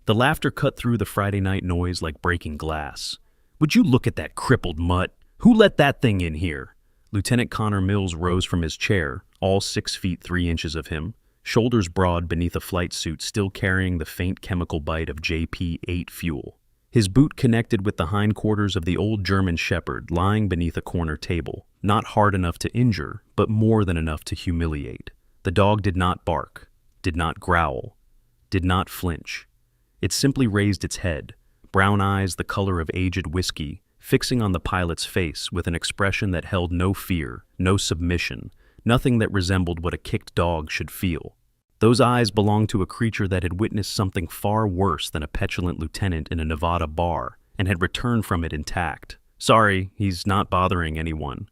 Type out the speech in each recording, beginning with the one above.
The laughter cut through the Friday night noise like breaking glass. "Would you look at that crippled mutt? Who let that thing in here?" Lieutenant Connor Mills rose from his chair, all 6 feet 3 inches of him, shoulders broad beneath a flight suit still carrying the faint chemical bite of JP-8 fuel. His boot connected with the hindquarters of the old German shepherd lying beneath a corner table, not hard enough to injure, but more than enough to humiliate. The dog did not bark, did not growl, did not flinch. It simply raised its head, brown eyes the color of aged whiskey, fixing on the pilot's face with an expression that held no fear, no submission, nothing that resembled what a kicked dog should feel. Those eyes belonged to a creature that had witnessed something far worse than a petulant lieutenant in a Nevada bar and had returned from it intact. "Sorry, he's not bothering anyone."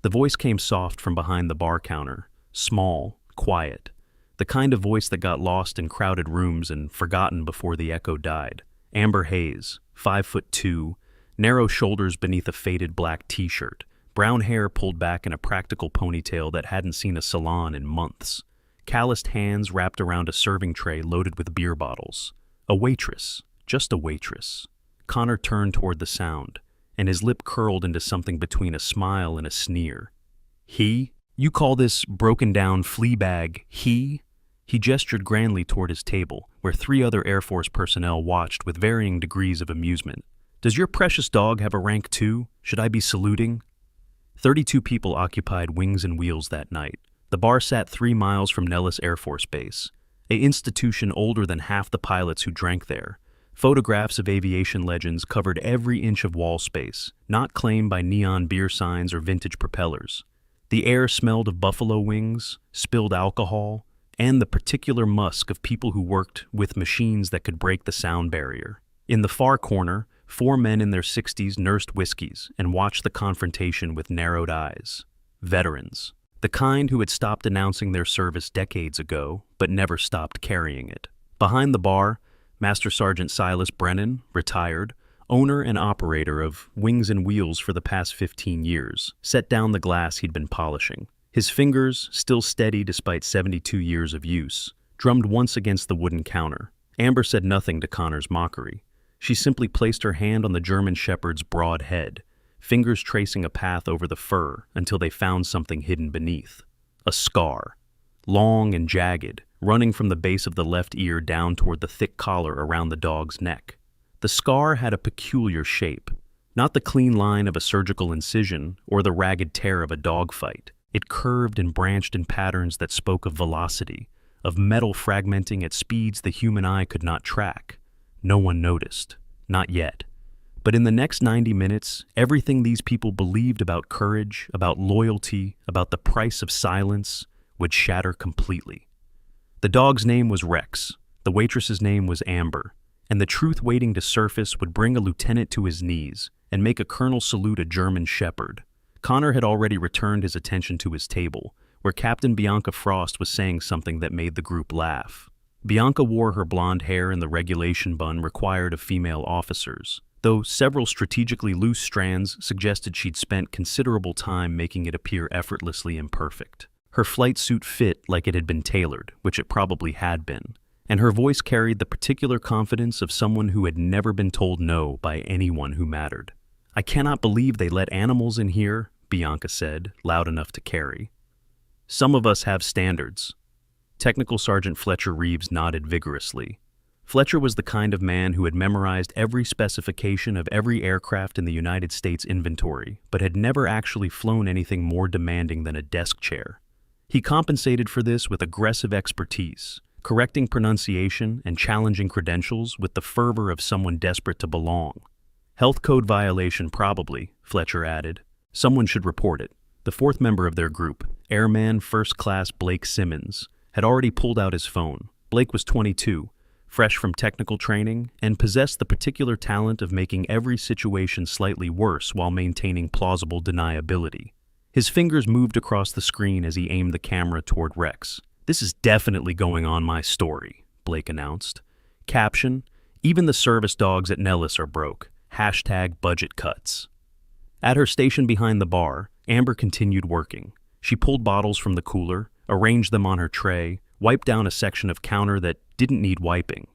The voice came soft from behind the bar counter, small, quiet, the kind of voice that got lost in crowded rooms and forgotten before the echo died. Amber Hayes, 5'2", narrow shoulders beneath a faded black t-shirt, brown hair pulled back in a practical ponytail that hadn't seen a salon in months, calloused hands wrapped around a serving tray loaded with beer bottles. A waitress, just a waitress. Connor turned toward the sound, and his lip curled into something between a smile and a sneer. "He? You call this broken-down flea bag he?" He gestured grandly toward his table, where 3 other Air Force personnel watched with varying degrees of amusement. "Does your precious dog have a rank too? Should I be saluting?" 32 people occupied Wings and Wheels that night. The bar sat 3 miles from Nellis Air Force Base, an institution older than half the pilots who drank there. Photographs of aviation legends covered every inch of wall space, not claimed by neon beer signs or vintage propellers. The air smelled of buffalo wings, spilled alcohol, and the particular musk of people who worked with machines that could break the sound barrier. In the far corner, 4 men in their 60s nursed whiskeys and watched the confrontation with narrowed eyes. Veterans. The kind who had stopped announcing their service decades ago, but never stopped carrying it. Behind the bar, Master Sergeant Silas Brennan, retired, owner and operator of Wings and Wheels for the past 15 years, set down the glass he'd been polishing. His fingers, still steady despite 72 years of use, drummed once against the wooden counter. Amber said nothing to Connor's mockery. She simply placed her hand on the German shepherd's broad head, fingers tracing a path over the fur until they found something hidden beneath. A scar, long and jagged, running from the base of the left ear down toward the thick collar around the dog's neck. The scar had a peculiar shape, not the clean line of a surgical incision or the ragged tear of a dogfight. It curved and branched in patterns that spoke of velocity, of metal fragmenting at speeds the human eye could not track. No one noticed. Not yet. But in the next 90 minutes, everything these people believed about courage, about loyalty, about the price of silence, would shatter completely. The dog's name was Rex, the waitress's name was Amber, and the truth waiting to surface would bring a lieutenant to his knees and make a colonel salute a German shepherd. Connor had already returned his attention to his table, where Captain Bianca Frost was saying something that made the group laugh. Bianca wore her blonde hair in the regulation bun required of female officers, though several strategically loose strands suggested she'd spent considerable time making it appear effortlessly imperfect. Her flight suit fit like it had been tailored, which it probably had been, and her voice carried the particular confidence of someone who had never been told no by anyone who mattered. "I cannot believe they let animals in here," Bianca said, loud enough to carry. "Some of us have standards." Technical Sergeant Fletcher Reeves nodded vigorously. Fletcher was the kind of man who had memorized every specification of every aircraft in the United States inventory, but had never actually flown anything more demanding than a desk chair. He compensated for this with aggressive expertise, correcting pronunciation and challenging credentials with the fervor of someone desperate to belong. "Health code violation probably," Fletcher added. "Someone should report it." The 4th member of their group, Airman First Class Blake Simmons, had already pulled out his phone. Blake was 22, fresh from technical training, and possessed the particular talent of making every situation slightly worse while maintaining plausible deniability. His fingers moved across the screen as he aimed the camera toward Rex. "This is definitely going on my story," Blake announced. Caption: "Even the service dogs at Nellis are broke. #budget cuts." At her station behind the bar, Amber continued working. She pulled bottles from the cooler, arranged them on her tray, wiped down a section of counter that didn't need wiping.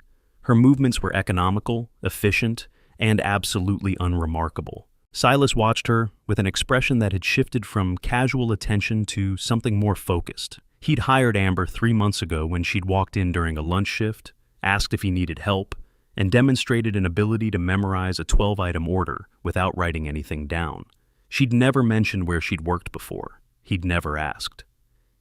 Her movements were economical, efficient, and absolutely unremarkable. Silas watched her with an expression that had shifted from casual attention to something more focused. He'd hired Amber 3 months ago when she'd walked in during a lunch shift, asked if he needed help, and demonstrated an ability to memorize a 12-item order without writing anything down. She'd never mentioned where she'd worked before. He'd never asked.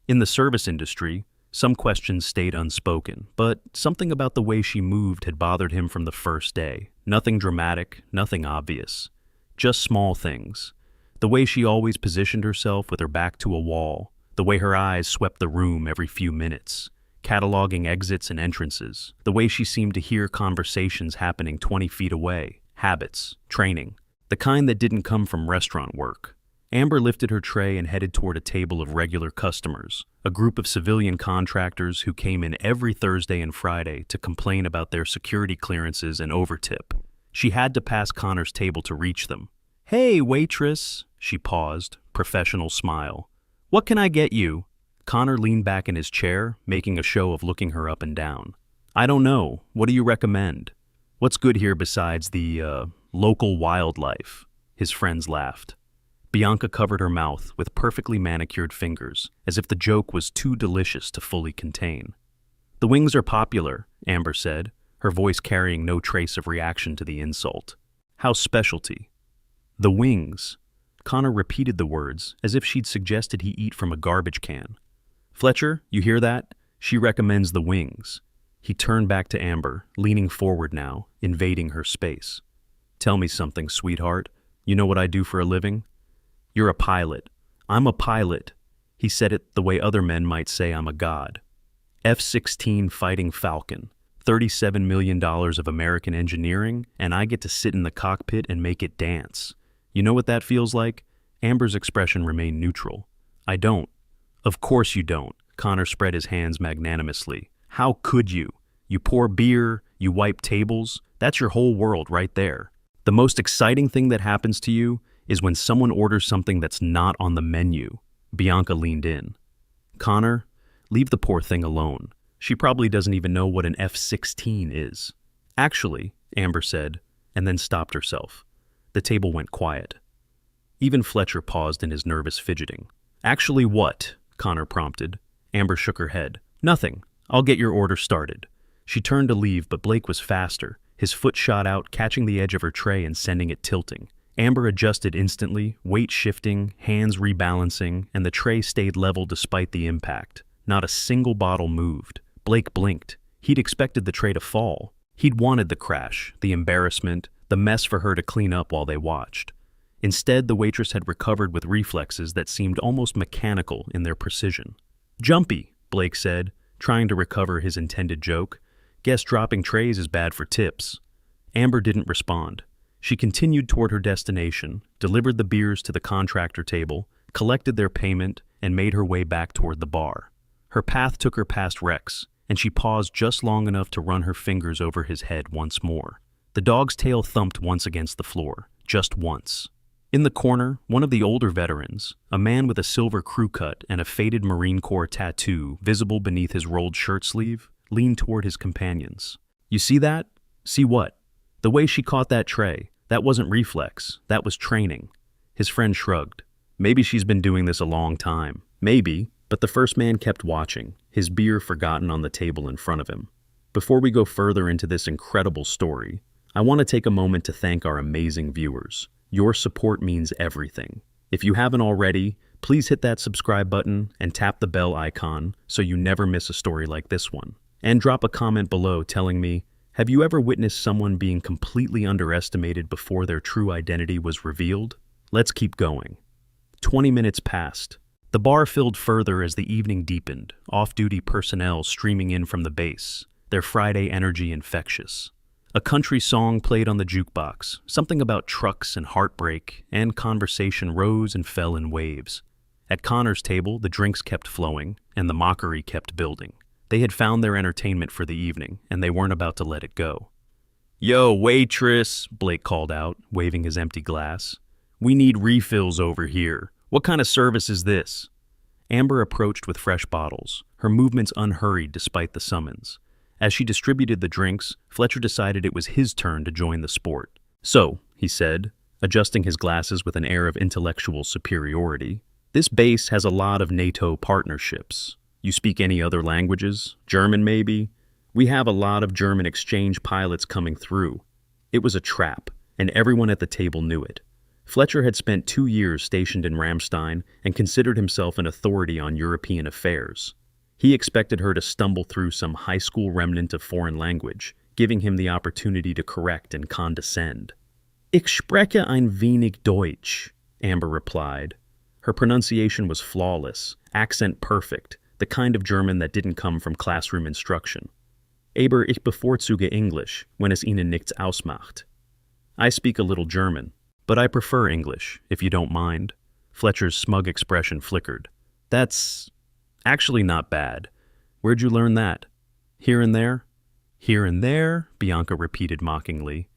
In the service industry, some questions stayed unspoken, but something about the way she moved had bothered him from the first day. Nothing dramatic, nothing obvious. Just small things. The way she always positioned herself with her back to a wall, the way her eyes swept the room every few minutes, cataloging exits and entrances, the way she seemed to hear conversations happening 20 feet away, habits, training, the kind that didn't come from restaurant work. Amber lifted her tray and headed toward a table of regular customers, a group of civilian contractors who came in every Thursday and Friday to complain about their security clearances and overtip. She had to pass Connor's table to reach them. "Hey, waitress," she paused, professional smile. "What can I get you?" Connor leaned back in his chair, making a show of looking her up and down. "I don't know. What do you recommend? What's good here besides the, local wildlife?" His friends laughed. Bianca covered her mouth with perfectly manicured fingers, as if the joke was too delicious to fully contain. "The wings are popular," Amber said, her voice carrying no trace of reaction to the insult. "House specialty." "The wings." Connor repeated the words, as if she'd suggested he eat from a garbage can. "Fletcher, you hear that? She recommends the wings." He turned back to Amber, leaning forward now, invading her space. "Tell me something, sweetheart. You know what I do for a living?" "You're a pilot." "I'm a pilot." He said it the way other men might say I'm a god. F-16 Fighting Falcon, $37 million of American engineering, and I get to sit in the cockpit and make it dance. You know what that feels like? Amber's expression remained neutral. "I don't." "Of course you don't." Connor spread his hands magnanimously. "How could you? You pour beer, you wipe tables, that's your whole world right there. The most exciting thing that happens to you is when someone orders something that's not on the menu." Bianca leaned in. "Connor, leave the poor thing alone. She probably doesn't even know what an F-16 is." "Actually," Amber said, and then stopped herself. The table went quiet. Even Fletcher paused in his nervous fidgeting. "Actually what?" Connor prompted. Amber shook her head. "Nothing. I'll get your order started." She turned to leave, but Blake was faster. His foot shot out, catching the edge of her tray and sending it tilting. Amber adjusted instantly, weight shifting, hands rebalancing, and the tray stayed level despite the impact. Not a single bottle moved. Blake blinked. He'd expected the tray to fall. He'd wanted the crash, the embarrassment, the mess for her to clean up while they watched. Instead, the waitress had recovered with reflexes that seemed almost mechanical in their precision. "Jumpy," Blake said, trying to recover his intended joke. "Guess dropping trays is bad for tips." Amber didn't respond. She continued toward her destination, delivered the beers to the contractor table, collected their payment, and made her way back toward the bar. Her path took her past Rex, and she paused just long enough to run her fingers over his head once more. The dog's tail thumped once against the floor, just once. In the corner, one of the older veterans, a man with a silver crew cut and a faded Marine Corps tattoo visible beneath his rolled shirt sleeve, leaned toward his companions. "You see that?" "See what?" "The way she caught that tray. That wasn't reflex. That was training." His friend shrugged. "Maybe she's been doing this a long time." "Maybe," but the first man kept watching, his beer forgotten on the table in front of him. Before we go further into this incredible story, I want to take a moment to thank our amazing viewers. Your support means everything. If you haven't already, please hit that subscribe button and tap the bell icon so you never miss a story like this one. And drop a comment below telling me, have you ever witnessed someone being completely underestimated before their true identity was revealed? Let's keep going. 20 minutes passed. The bar filled further as the evening deepened, off-duty personnel streaming in from the base, their Friday energy infectious. A country song played on the jukebox, something about trucks and heartbreak, and conversation rose and fell in waves. At Connor's table, the drinks kept flowing, and the mockery kept building. They had found their entertainment for the evening, and they weren't about to let it go. "Yo, waitress," Blake called out, waving his empty glass. "We need refills over here. What kind of service is this?" Amber approached with fresh bottles, her movements unhurried despite the summons. As she distributed the drinks, Fletcher decided it was his turn to join the sport. "So," he said, adjusting his glasses with an air of intellectual superiority, "this base has a lot of NATO partnerships. You speak any other languages? German, maybe? We have a lot of German exchange pilots coming through." It was a trap, and everyone at the table knew it. Fletcher had spent 2 years stationed in Ramstein and considered himself an authority on European affairs. He expected her to stumble through some high school remnant of foreign language, giving him the opportunity to correct and condescend. "Ich spreche ein wenig Deutsch," Amber replied. Her pronunciation was flawless, accent perfect, the kind of German that didn't come from classroom instruction. "Aber ich bevorzuge Englisch, wenn es Ihnen nichts ausmacht." "I speak a little German, but I prefer English, if you don't mind." Fletcher's smug expression flickered. "That's actually not bad. Where'd you learn that? Here and there?" "Here and there," Bianca repeated mockingly.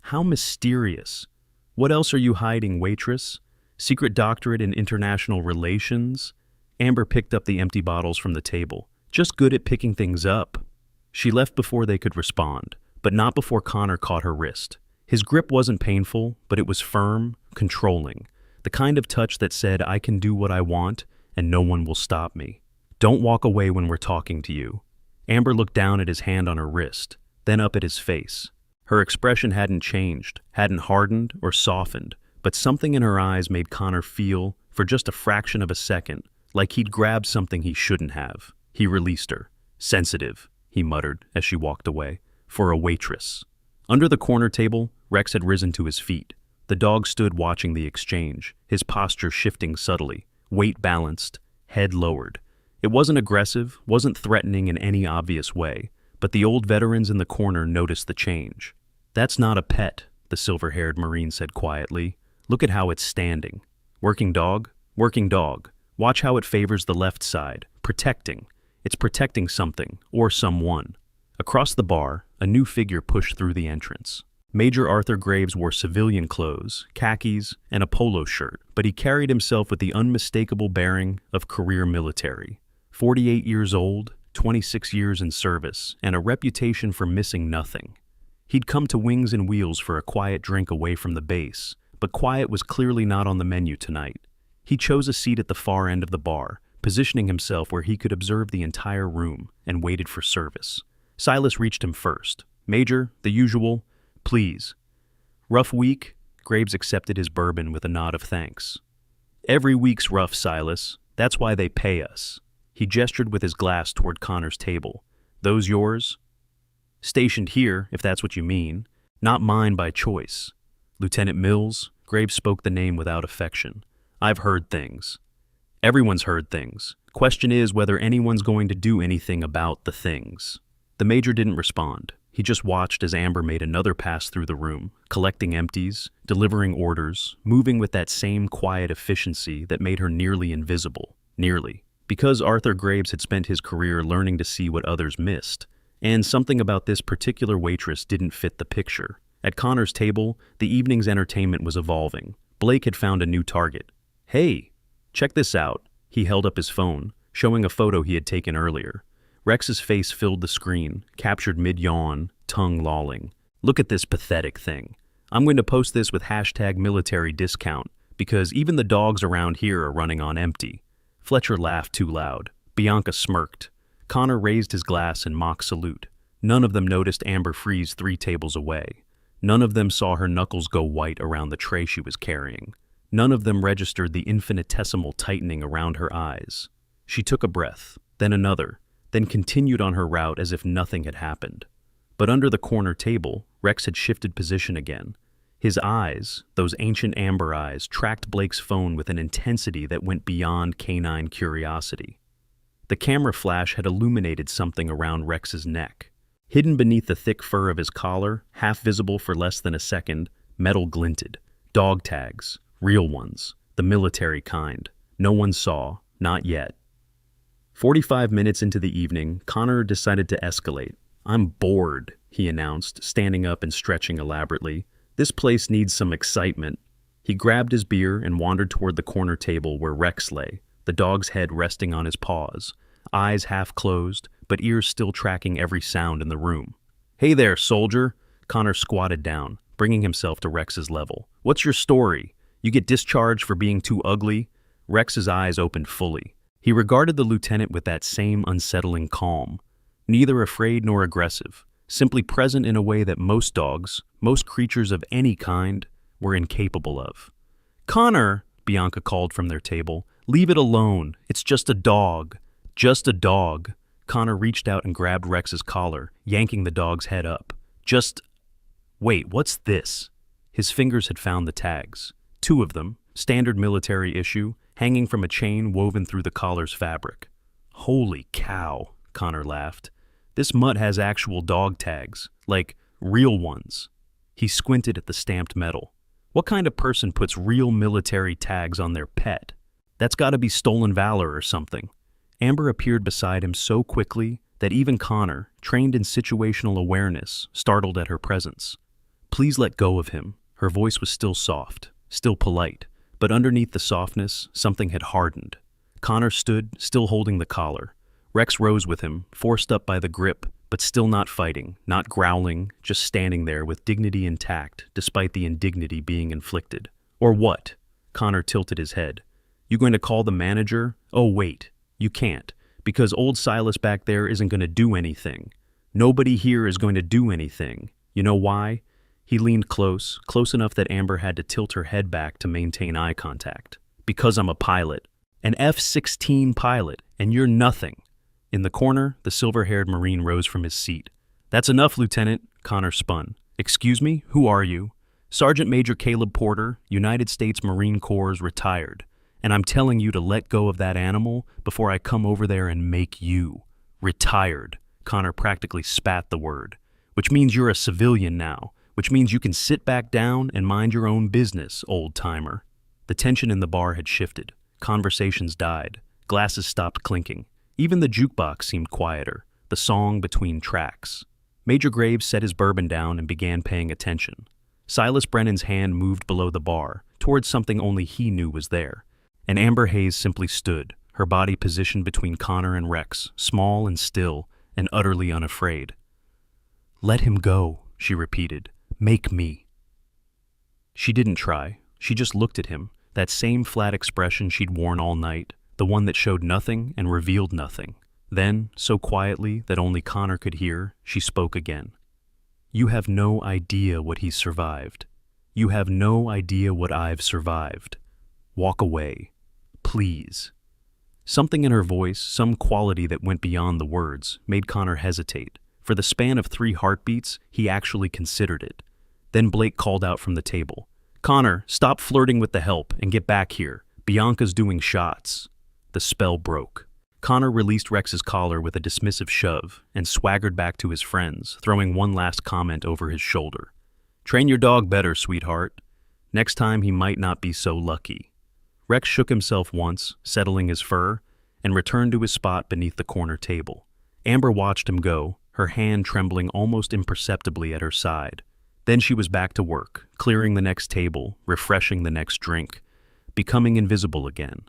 "How mysterious. What else are you hiding, waitress? Secret doctorate in international relations?" Amber picked up the empty bottles from the table. "Just good at picking things up." She left before they could respond, but not before Connor caught her wrist. His grip wasn't painful, but it was firm, controlling. The kind of touch that said, "I can do what I want, and no one will stop me. Don't walk away when we're talking to you." Amber looked down at his hand on her wrist, then up at his face. Her expression hadn't changed, hadn't hardened or softened, but something in her eyes made Connor feel, for just a fraction of a second, like he'd grabbed something he shouldn't have. He released her. "Sensitive," he muttered as she walked away, "for a waitress." Under the corner table, Rex had risen to his feet. The dog stood watching the exchange, his posture shifting subtly, weight balanced, head lowered. It wasn't aggressive, wasn't threatening in any obvious way, but the old veterans in the corner noticed the change. "That's not a pet," the silver-haired Marine said quietly. "Look at how it's standing. Working dog? Working dog. Watch how it favors the left side. Protecting. It's protecting something, or someone." Across the bar, a new figure pushed through the entrance. Major Arthur Graves wore civilian clothes, khakis, and a polo shirt, but he carried himself with the unmistakable bearing of career military. 48 years old, 26 years in service, and a reputation for missing nothing. He'd come to Wings and Wheels for a quiet drink away from the base, but quiet was clearly not on the menu tonight. He chose a seat at the far end of the bar, positioning himself where he could observe the entire room, and waited for service. Silas reached him first. "Major, the usual, please." "Rough week?" Graves accepted his bourbon with a nod of thanks. "Every week's rough, Silas. That's why they pay us." He gestured with his glass toward Connor's table. "Those yours?" "Stationed here, if that's what you mean. Not mine by choice." "Lieutenant Mills?" Graves spoke the name without affection. "I've heard things." "Everyone's heard things. Question is whether anyone's going to do anything about the things." The major didn't respond. He just watched as Amber made another pass through the room, collecting empties, delivering orders, moving with that same quiet efficiency that made her nearly invisible. Nearly. Because Arthur Graves had spent his career learning to see what others missed, and something about this particular waitress didn't fit the picture. At Connor's table, the evening's entertainment was evolving. Blake had found a new target. "Hey, check this out." He held up his phone, showing a photo he had taken earlier. Rex's face filled the screen, captured mid-yawn, tongue lolling. "Look at this pathetic thing. I'm going to post this with #military discount, because even the dogs around here are running on empty." Fletcher laughed too loud. Bianca smirked. Connor raised his glass in mock salute. None of them noticed Amber freeze 3 tables away. None of them saw her knuckles go white around the tray she was carrying. None of them registered the infinitesimal tightening around her eyes. She took a breath, then another, then continued on her route as if nothing had happened. But under the corner table, Rex had shifted position again. His eyes, those ancient amber eyes, tracked Blake's phone with an intensity that went beyond canine curiosity. The camera flash had illuminated something around Rex's neck. Hidden beneath the thick fur of his collar, half visible for less than a second, metal glinted. Dog tags, real ones, the military kind. No one saw, not yet. 45 minutes into the evening, Connor decided to escalate. "I'm bored," he announced, standing up and stretching elaborately. "This place needs some excitement." He grabbed his beer and wandered toward the corner table where Rex lay, the dog's head resting on his paws, eyes half closed, but ears still tracking every sound in the room. "Hey there, soldier." Connor squatted down, bringing himself to Rex's level. "What's your story? You get discharged for being too ugly?" Rex's eyes opened fully. He regarded the lieutenant with that same unsettling calm, neither afraid nor aggressive, simply present in a way that most dogs, most creatures of any kind, were incapable of. "Connor," Bianca called from their table, "leave it alone. It's just a dog. Just a dog." Connor reached out and grabbed Rex's collar, yanking the dog's head up. Wait, what's this?" His fingers had found the tags. 2 of them, standard military issue, hanging from a chain woven through the collar's fabric. "Holy cow," Connor laughed. "This mutt has actual dog tags, like real ones." He squinted at the stamped metal. What kind of person puts real military tags on their pet? That's gotta be stolen valor or something. Amber appeared beside him so quickly that even Connor, trained in situational awareness, startled at her presence. "Please let go of him." Her voice was still soft, still polite, but underneath the softness, something had hardened. Connor stood, still holding the collar. Rex rose with him, forced up by the grip, but still not fighting, not growling, just standing there with dignity intact, despite the indignity being inflicted. "Or what?" Connor tilted his head. "You going to call the manager? Oh, wait. You can't, because old Silas back there isn't going to do anything. Nobody here is going to do anything. You know why?" He leaned close enough that Amber had to tilt her head back to maintain eye contact. "Because I'm a pilot. An F-16 pilot, and you're nothing." In the corner, the silver-haired Marine rose from his seat. "That's enough, Lieutenant," Connor spun. "Excuse me, who are you?" "Sergeant Major Caleb Porter, United States Marine Corps, retired. And I'm telling you to let go of that animal before I come over there and make you." "Retired." Connor practically spat the word. "Which means you're a civilian now. Which means you can sit back down and mind your own business, old-timer." The tension in the bar had shifted. Conversations died. Glasses stopped clinking. Even the jukebox seemed quieter, the song between tracks. Major Graves set his bourbon down and began paying attention. Silas Brennan's hand moved below the bar, towards something only he knew was there. And Amber Hayes simply stood, her body positioned between Connor and Rex, small and still, and utterly unafraid. "Let him go," she repeated. "Make me." She didn't try. She just looked at him, that same flat expression she'd worn all night, the one that showed nothing and revealed nothing. Then, so quietly that only Connor could hear, she spoke again. "You have no idea what he's survived. You have no idea what I've survived. Walk away. Please." Something in her voice, some quality that went beyond the words, made Connor hesitate. For the span of 3 heartbeats, he actually considered it. Then Blake called out from the table. "Connor, stop flirting with the help and get back here. Bianca's doing shots." The spell broke. Connor released Rex's collar with a dismissive shove and swaggered back to his friends, throwing one last comment over his shoulder. "Train your dog better, sweetheart. Next time he might not be so lucky." Rex shook himself once, settling his fur, and returned to his spot beneath the corner table. Amber watched him go, her hand trembling almost imperceptibly at her side. Then she was back to work, clearing the next table, refreshing the next drink, becoming invisible again.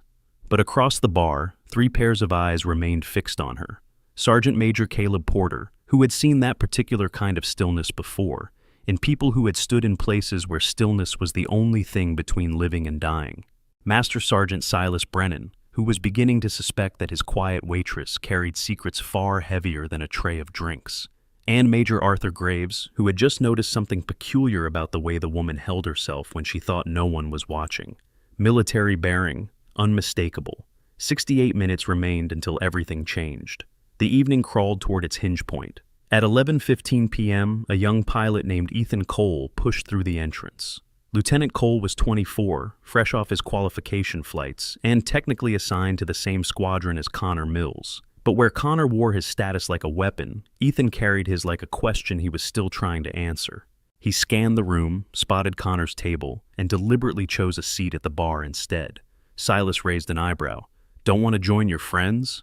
But across the bar, 3 pairs of eyes remained fixed on her. Sergeant Major Caleb Porter, who had seen that particular kind of stillness before, in people who had stood in places where stillness was the only thing between living and dying. Master Sergeant Silas Brennan, who was beginning to suspect that his quiet waitress carried secrets far heavier than a tray of drinks. And Major Arthur Graves, who had just noticed something peculiar about the way the woman held herself when she thought no one was watching. Military bearing, unmistakable. 68 minutes remained until everything changed. The evening crawled toward its hinge point. At 11:15 p.m., a young pilot named Ethan Cole pushed through the entrance. Lieutenant Cole was 24, fresh off his qualification flights, and technically assigned to the same squadron as Connor Mills. But where Connor wore his status like a weapon, Ethan carried his like a question he was still trying to answer. He scanned the room, spotted Connor's table, and deliberately chose a seat at the bar instead. Silas raised an eyebrow. "Don't want to join your friends?"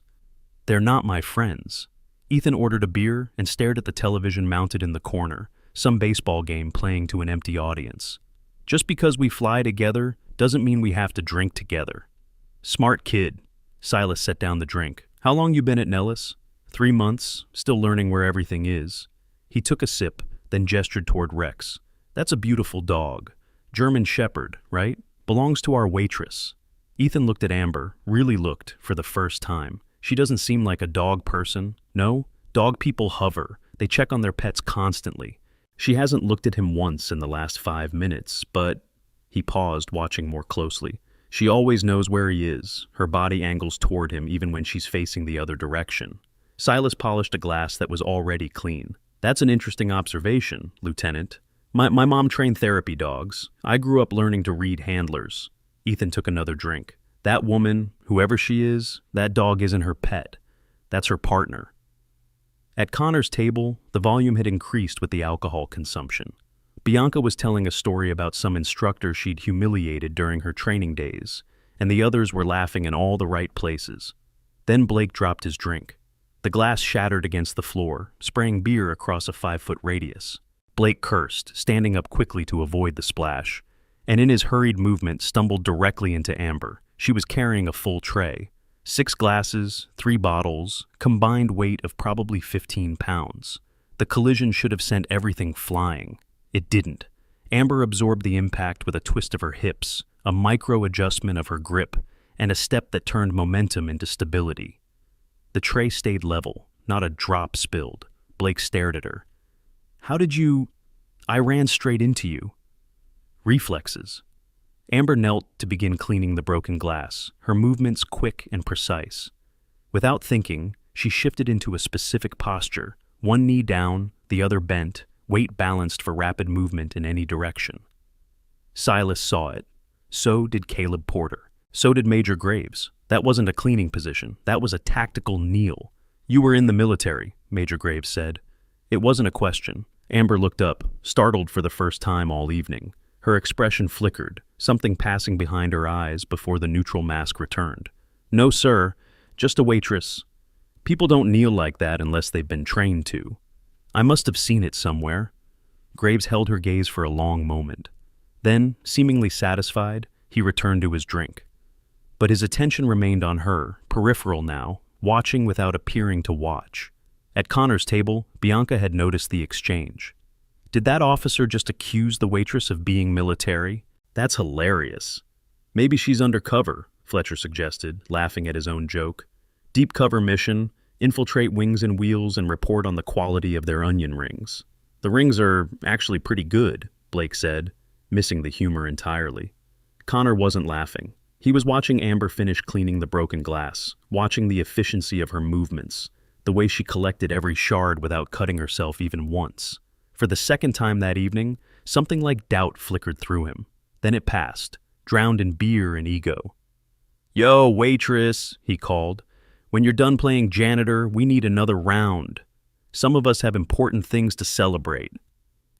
"They're not my friends." Ethan ordered a beer and stared at the television mounted in the corner, some baseball game playing to an empty audience. "Just because we fly together doesn't mean we have to drink together." "Smart kid." Silas set down the drink. "How long you been at Nellis?" 3 months, still learning where everything is. He took a sip, then gestured toward Rex. That's a beautiful dog. German Shepherd, right? Belongs to our waitress. Ethan looked at Amber, really looked, for the first time. She doesn't seem like a dog person. No, dog people hover. They check on their pets constantly. She hasn't looked at him once in the last 5 minutes, but... He paused, watching more closely. She always knows where he is. Her body angles toward him even when she's facing the other direction. Silas polished a glass that was already clean. That's an interesting observation, Lieutenant. My mom trained therapy dogs. I grew up learning to read handlers. Ethan took another drink. That woman, whoever she is, that dog isn't her pet. That's her partner. At Connor's table, the volume had increased with the alcohol consumption. Bianca was telling a story about some instructor she'd humiliated during her training days, and the others were laughing in all the right places. Then Blake dropped his drink. The glass shattered against the floor, spraying beer across a 5-foot radius. Blake cursed, standing up quickly to avoid the splash, and in his hurried movement stumbled directly into Amber. She was carrying a full tray. 6 glasses, 3 bottles, combined weight of probably 15 pounds. The collision should have sent everything flying. It didn't. Amber absorbed the impact with a twist of her hips, a micro-adjustment of her grip, and a step that turned momentum into stability. The tray stayed level, not a drop spilled. Blake stared at her. How did you... I ran straight into you. Reflexes. Amber knelt to begin cleaning the broken glass, her movements quick and precise. Without thinking, she shifted into a specific posture, one knee down, the other bent, weight balanced for rapid movement in any direction. Silas saw it. So did Caleb Porter. So did Major Graves. That wasn't a cleaning position. That was a tactical kneel. You were in the military, Major Graves said. It wasn't a question. Amber looked up, startled for the first time all evening. Her expression flickered, something passing behind her eyes before the neutral mask returned. No, sir. Just a waitress. People don't kneel like that unless they've been trained to. I must have seen it somewhere. Graves held her gaze for a long moment. Then, seemingly satisfied, he returned to his drink. But his attention remained on her, peripheral now, watching without appearing to watch. At Connor's table, Bianca had noticed the exchange. Did that officer just accuse the waitress of being military? That's hilarious. Maybe she's undercover, Fletcher suggested, laughing at his own joke. Deep cover mission, infiltrate Wings and Wheels and report on the quality of their onion rings. The rings are actually pretty good, Blake said, missing the humor entirely. Connor wasn't laughing. He was watching Amber finish cleaning the broken glass, watching the efficiency of her movements, the way she collected every shard without cutting herself even once. For the second time that evening, something like doubt flickered through him. Then it passed, drowned in beer and ego. Yo, waitress, he called. When you're done playing janitor, we need another round. Some of us have important things to celebrate.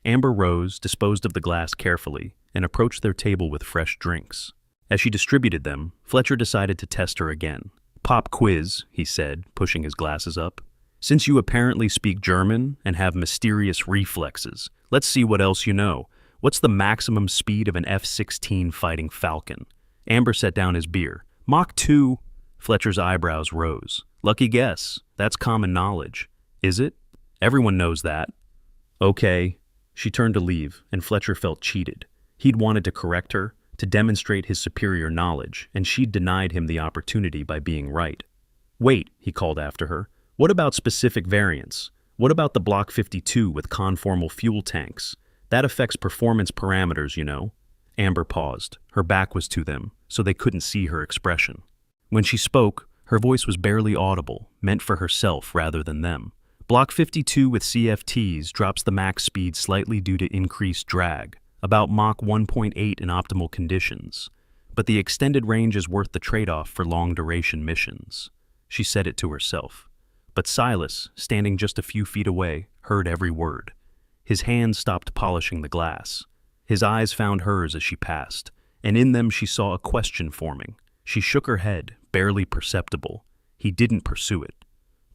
Amber rose, disposed of the glass carefully, and approached their table with fresh drinks. As she distributed them, Fletcher decided to test her again. Pop quiz, he said, pushing his glasses up. Since you apparently speak German and have mysterious reflexes, let's see what else you know. What's the maximum speed of an F-16 Fighting Falcon? Amber set down his beer. Mach 2. Fletcher's eyebrows rose. Lucky guess. That's common knowledge. Is it? Everyone knows that. Okay. She turned to leave, and Fletcher felt cheated. He'd wanted to correct her, to demonstrate his superior knowledge, and she'd denied him the opportunity by being right. Wait, he called after her. What about specific variants? What about the Block 52 with conformal fuel tanks? That affects performance parameters, you know. Amber paused. Her back was to them, so they couldn't see her expression. When she spoke, her voice was barely audible, meant for herself rather than them. Block 52 with CFTs drops the max speed slightly due to increased drag, about Mach 1.8 in optimal conditions. But the extended range is worth the trade-off for long-duration missions. She said it to herself. But Silas, standing just a few feet away, heard every word. His hands stopped polishing the glass. His eyes found hers as she passed, and in them she saw a question forming. She shook her head, barely perceptible. He didn't pursue it.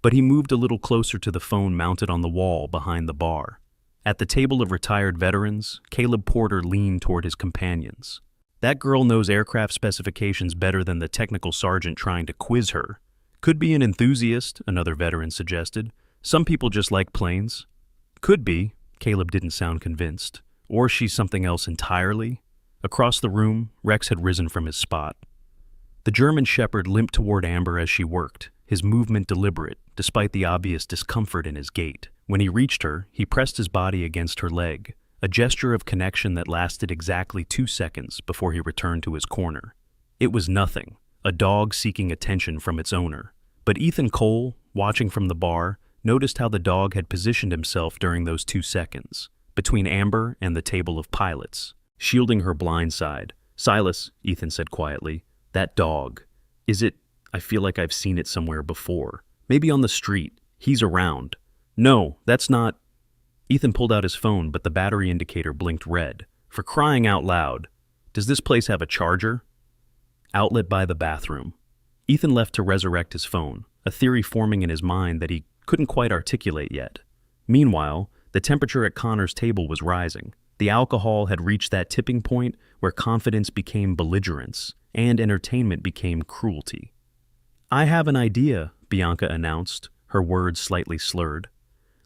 But he moved a little closer to the phone mounted on the wall behind the bar. At the table of retired veterans, Caleb Porter leaned toward his companions. That girl knows aircraft specifications better than the technical sergeant trying to quiz her. Could be an enthusiast, another veteran suggested. Some people just like planes. Could be, Caleb didn't sound convinced. Or she's something else entirely. Across the room, Rex had risen from his spot. The German shepherd limped toward Amber as she worked, his movement deliberate, despite the obvious discomfort in his gait. When he reached her, he pressed his body against her leg, a gesture of connection that lasted exactly 2 seconds before he returned to his corner. It was nothing, a dog seeking attention from its owner. But Ethan Cole, watching from the bar, noticed how the dog had positioned himself during those 2 seconds, between Amber and the table of pilots, shielding her blind side. "Silas," Ethan said quietly, "that dog. Is it? I feel like I've seen it somewhere before. Maybe on the street. He's around." "No, that's not—" Ethan pulled out his phone, but the battery indicator blinked red. "For crying out loud. Does this place have a charger?" Outlet by the bathroom. Ethan left to resurrect his phone, a theory forming in his mind that he couldn't quite articulate yet. Meanwhile, the temperature at Connor's table was rising. The alcohol had reached that tipping point where confidence became belligerence and entertainment became cruelty. "I have an idea," Bianca announced, her words slightly slurred.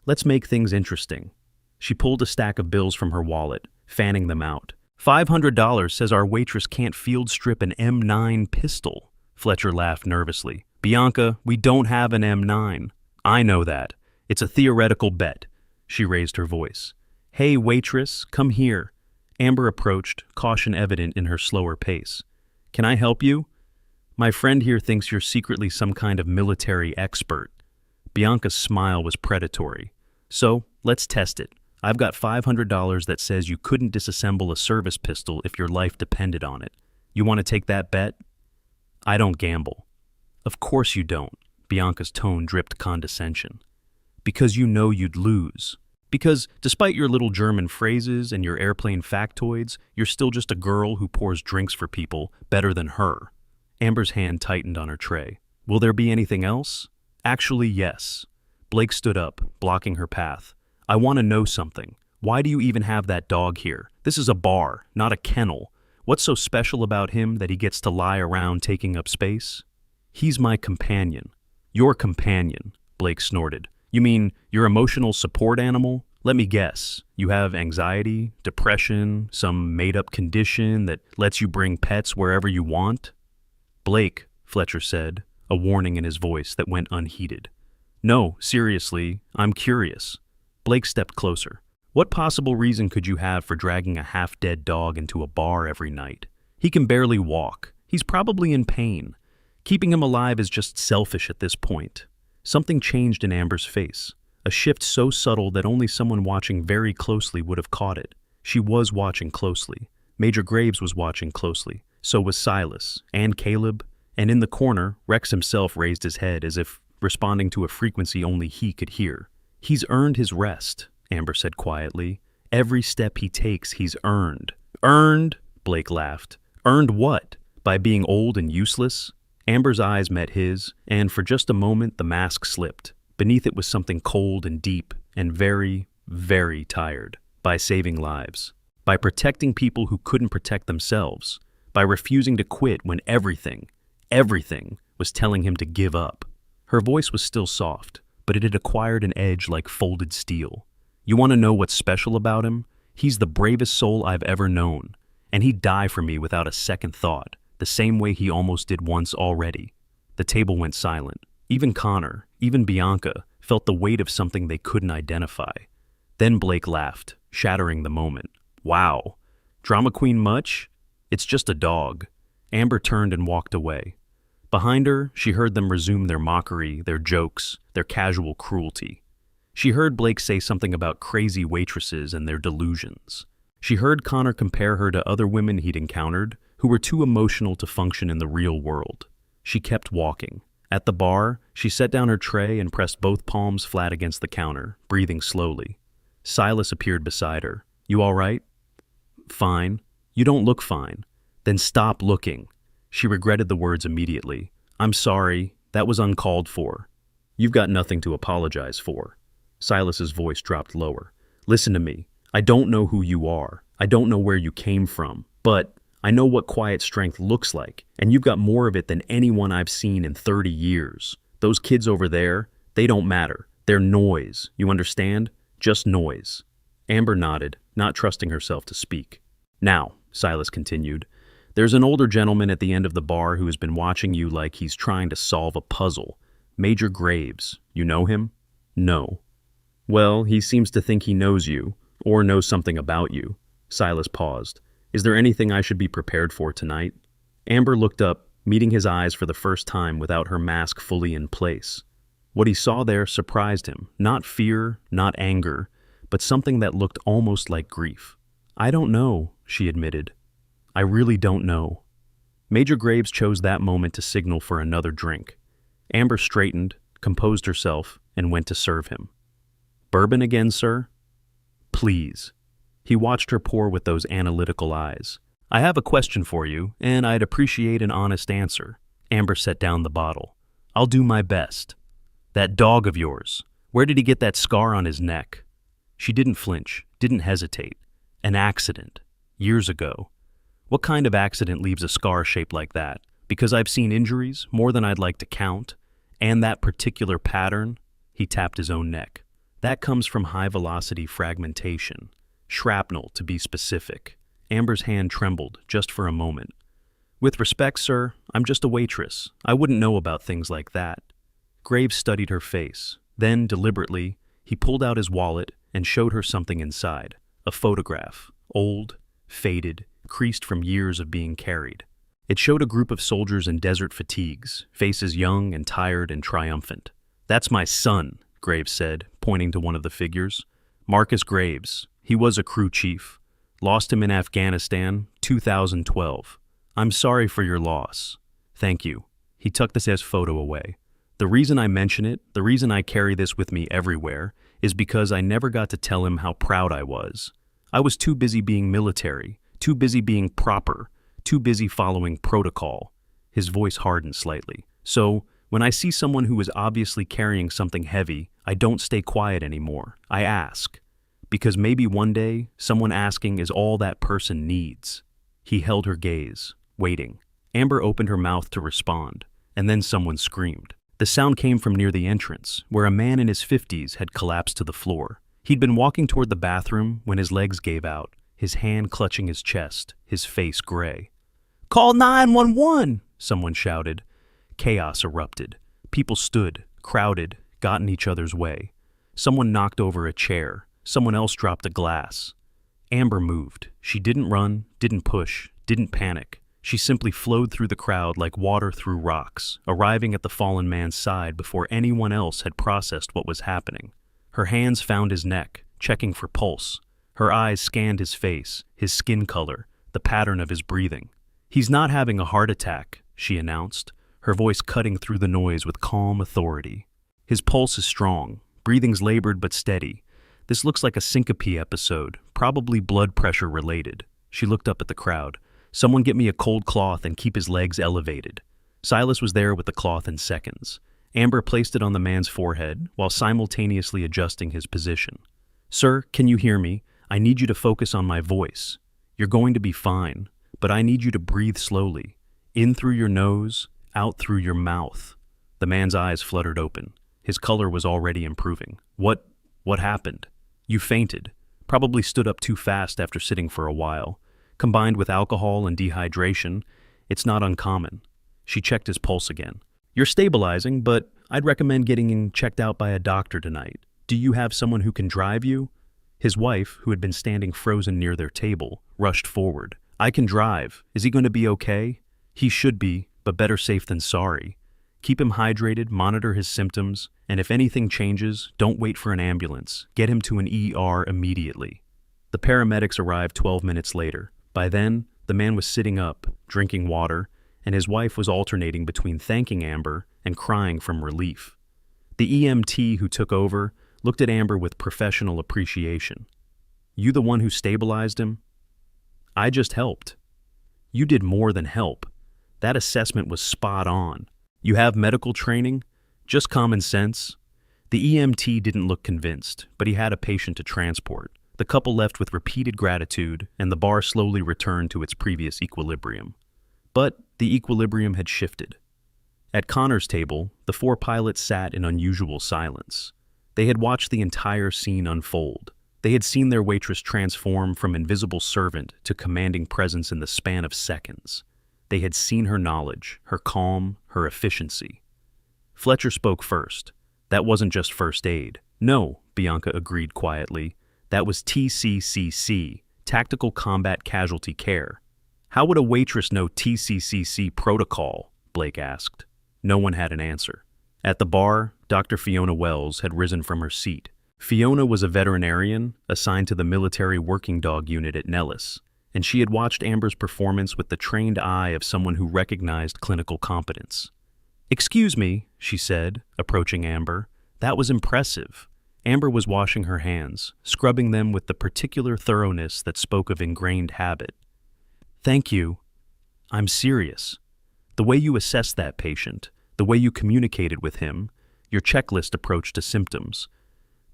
"Let's make things interesting." She pulled a stack of bills from her wallet, fanning them out. $500 says our waitress can't field strip an M9 pistol. Fletcher laughed nervously. "Bianca, we don't have an M9. I know that. It's a theoretical bet." She raised her voice. "Hey, waitress, come here." Amber approached, caution evident in her slower pace. "Can I help you?" "My friend here thinks you're secretly some kind of military expert." Bianca's smile was predatory. "So, let's test it. I've got $500 that says you couldn't disassemble a service pistol if your life depended on it. You want to take that bet?" "I don't gamble." "Of course you don't." Bianca's tone dripped condescension. "Because you know you'd lose. Because, despite your little German phrases and your airplane factoids, you're still just a girl who pours drinks for people better than her." Amber's hand tightened on her tray. "Will there be anything else?" "Actually, yes." Blake stood up, blocking her path. "I want to know something. Why do you even have that dog here? This is a bar, not a kennel. What's so special about him that he gets to lie around taking up space?" "He's my companion." "Your companion," Blake snorted. "You mean your emotional support animal? Let me guess. You have anxiety, depression, some made-up condition that lets you bring pets wherever you want?" "Blake," Fletcher said, a warning in his voice that went unheeded. "No, seriously, I'm curious." Blake stepped closer. "What possible reason could you have for dragging a half-dead dog into a bar every night? He can barely walk. He's probably in pain. Keeping him alive is just selfish at this point." Something changed in Amber's face, a shift so subtle that only someone watching very closely would have caught it. She was watching closely. Major Graves was watching closely. So was Silas, and Caleb, and in the corner, Rex himself raised his head as if responding to a frequency only he could hear. "He's earned his rest," Amber said quietly. "Every step he takes, he's earned." "Earned?" Blake laughed. "Earned what? By being old and useless?" Amber's eyes met his, and for just a moment the mask slipped. Beneath it was something cold and deep and very, very tired. By saving lives. By protecting people who couldn't protect themselves. By refusing to quit when everything was telling him to give up. Her voice was still soft, but it had acquired an edge like folded steel. "You want to know what's special about him? He's the bravest soul I've ever known, and he'd die for me without a second thought, the same way he almost did once already." The table went silent. Even Connor, even Bianca, felt the weight of something they couldn't identify. Then Blake laughed, shattering the moment. "Wow. Drama queen much? It's just a dog." Amber turned and walked away. Behind her, she heard them resume their mockery, their jokes, their casual cruelty. She heard Blake say something about crazy waitresses and their delusions. She heard Connor compare her to other women he'd encountered who were too emotional to function in the real world. She kept walking. At the bar, she set down her tray and pressed both palms flat against the counter, breathing slowly. Silas appeared beside her. "You all right?" "Fine." "You don't look fine." "Then stop looking." She regretted the words immediately. "I'm sorry. That was uncalled for." "You've got nothing to apologize for." Silas's voice dropped lower. "Listen to me. I don't know who you are. I don't know where you came from. But I know what quiet strength looks like, and you've got more of it than anyone I've seen in 30 years. Those kids over there, they don't matter. They're noise, you understand? Just noise. Amber nodded, not trusting herself to speak. Now, Silas continued, there's an older gentleman at the end of the bar who has been watching you like he's trying to solve a puzzle. Major Graves. You know him? No. Well, he seems to think he knows you, or knows something about you. Silas paused. Is there anything I should be prepared for tonight? Amber looked up, meeting his eyes for the first time without her mask fully in place. What he saw there surprised him. Not fear, not anger, but something that looked almost like grief. I don't know, she admitted. I really don't know. Major Graves chose that moment to signal for another drink. Amber straightened, composed herself, and went to serve him. Bourbon again, sir? Please. He watched her pour with those analytical eyes. I have a question for you, and I'd appreciate an honest answer. Amber set down the bottle. I'll do my best. That dog of yours, where did he get that scar on his neck? She didn't flinch, didn't hesitate. An accident. Years ago. What kind of accident leaves a scar shaped like that? Because I've seen injuries, more than I'd like to count, and that particular pattern, he tapped his own neck. That comes from high-velocity fragmentation. Shrapnel, to be specific. Amber's hand trembled, just for a moment. With respect, sir, I'm just a waitress. I wouldn't know about things like that. Graves studied her face. Then, deliberately, he pulled out his wallet and showed her something inside. A photograph. Old, faded, creased from years of being carried. It showed a group of soldiers in desert fatigues, faces young and tired and triumphant. That's my son, Graves said, pointing to one of the figures. Marcus Graves. He was a crew chief. Lost him in Afghanistan, 2012. I'm sorry for your loss. Thank you. He tucked his photo away. The reason I mention it, the reason I carry this with me everywhere, is because I never got to tell him how proud I was. I was too busy being military, too busy being proper, too busy following protocol. His voice hardened slightly. So, when I see someone who is obviously carrying something heavy, I don't stay quiet anymore. I ask. Because maybe one day, someone asking is all that person needs. He held her gaze, waiting. Amber opened her mouth to respond, and then someone screamed. The sound came from near the entrance, where a man in his 50s had collapsed to the floor. He'd been walking toward the bathroom when his legs gave out, his hand clutching his chest, his face gray. Call 911! Someone shouted. Chaos erupted. People stood, crowded, got in each other's way. Someone knocked over a chair. Someone else dropped a glass. Amber moved. She didn't run, didn't push, didn't panic. She simply flowed through the crowd like water through rocks, arriving at the fallen man's side before anyone else had processed what was happening. Her hands found his neck, checking for pulse. Her eyes scanned his face, his skin color, the pattern of his breathing. He's not having a heart attack, she announced, her voice cutting through the noise with calm authority. His pulse is strong, breathing's labored but steady. This looks like a syncope episode, probably blood pressure related. She looked up at the crowd. Someone get me a cold cloth and keep his legs elevated. Silas was there with the cloth in seconds. Amber placed it on the man's forehead while simultaneously adjusting his position. Sir, can you hear me? I need you to focus on my voice. You're going to be fine, but I need you to breathe slowly. In through your nose, out through your mouth. The man's eyes fluttered open. His color was already improving. What happened? You fainted. Probably stood up too fast after sitting for a while. Combined with alcohol and dehydration, it's not uncommon. She checked his pulse again. You're stabilizing, but I'd recommend getting checked out by a doctor tonight. Do you have someone who can drive you? His wife, who had been standing frozen near their table, rushed forward. I can drive. Is he going to be okay? He should be, but better safe than sorry. Keep him hydrated, monitor his symptoms, and if anything changes, don't wait for an ambulance. Get him to an ER immediately. The paramedics arrived 12 minutes later. By then, the man was sitting up, drinking water, and his wife was alternating between thanking Amber and crying from relief. The EMT who took over looked at Amber with professional appreciation. You the one who stabilized him? I just helped. You did more than help. That assessment was spot on. You have medical training? Just common sense? The EMT didn't look convinced, but he had a patient to transport. The couple left with repeated gratitude, and the bar slowly returned to its previous equilibrium. But the equilibrium had shifted. At Connor's table, the four pilots sat in unusual silence. They had watched the entire scene unfold. They had seen their waitress transform from invisible servant to commanding presence in the span of seconds. They had seen her knowledge, her calm, her efficiency. Fletcher spoke first. That wasn't just first aid. No, Bianca agreed quietly. That was TCCC, Tactical Combat Casualty Care. How would a waitress know TCCC protocol? Blake asked. No one had an answer. At the bar, Dr. Fiona Wells had risen from her seat. Fiona was a veterinarian assigned to the military working dog unit at Nellis, and she had watched Amber's performance with the trained eye of someone who recognized clinical competence. "Excuse me," she said, approaching Amber. "That was impressive." Amber was washing her hands, scrubbing them with the particular thoroughness that spoke of ingrained habit. "Thank you. I'm serious. The way you assessed that patient, the way you communicated with him, your checklist approach to symptoms,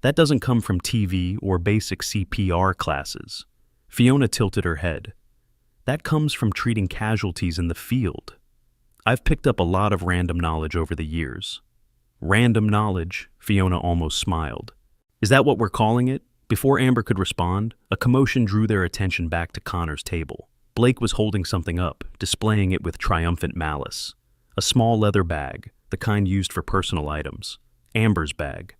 that doesn't come from TV or basic CPR classes." Fiona tilted her head. "That comes from treating casualties in the field. I've picked up a lot of random knowledge over the years." "Random knowledge," Fiona almost smiled. "Is that what we're calling it?" Before Amber could respond, a commotion drew their attention back to Connor's table. Blake was holding something up, displaying it with triumphant malice. A small leather bag, the kind used for personal items. Amber's bag.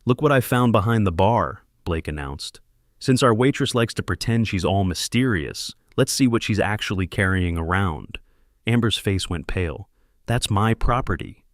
"Look what I found behind the bar," Blake announced. "Since our waitress likes to pretend she's all mysterious, let's see what she's actually carrying around." Amber's face went pale. "That's my property."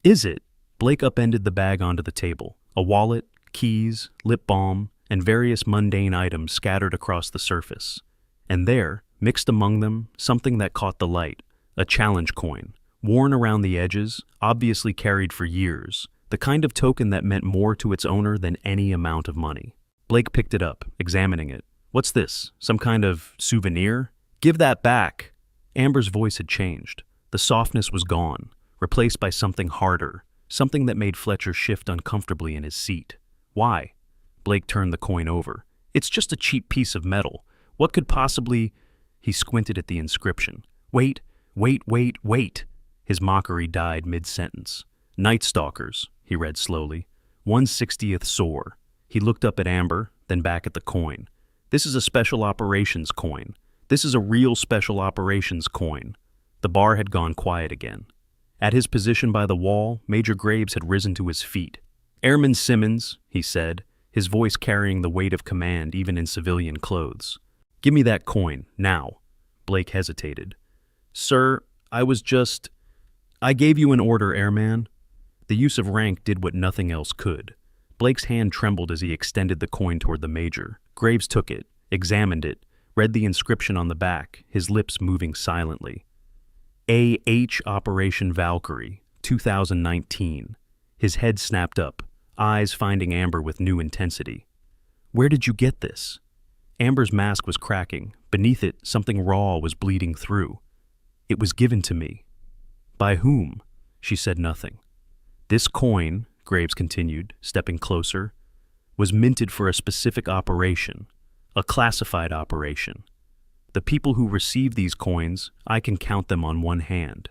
"Is it?" Blake upended the bag onto the table. A wallet, keys, lip balm, and various mundane items scattered across the surface. And there, mixed among them, something that caught the light. A challenge coin, worn around the edges, obviously carried for years. The kind of token that meant more to its owner than any amount of money. Blake picked it up, examining it. "What's this? Some kind of souvenir?" "Give that back!" Amber's voice had changed. The softness was gone, replaced by something harder, something that made Fletcher shift uncomfortably in his seat. "Why?" Blake turned the coin over. "It's just a cheap piece of metal. What could possibly—" He squinted at the inscription. "Wait, wait, wait, wait!" His mockery died mid-sentence. "Night Stalkers," he read slowly. 1/60th SOAR. He looked up at Amber, then back at the coin. "This is a special operations coin. This is a real special operations coin." The bar had gone quiet again. At his position by the wall, Major Graves had risen to his feet. "Airman Simmons," he said, his voice carrying the weight of command even in civilian clothes. "Give me that coin, now." Blake hesitated. "Sir, I gave you an order, Airman." The use of rank did what nothing else could. Blake's hand trembled as he extended the coin toward the Major. Graves took it, examined it, read the inscription on the back, his lips moving silently. A.H. Operation Valkyrie, 2019. His head snapped up, eyes finding Amber with new intensity. "Where did you get this?" Amber's mask was cracking. Beneath it, something raw was bleeding through. "It was given to me." "By whom?" She said nothing. "This coin," Graves continued, stepping closer, "was minted for a specific operation, a classified operation. The people who received these coins, I can count them on one hand."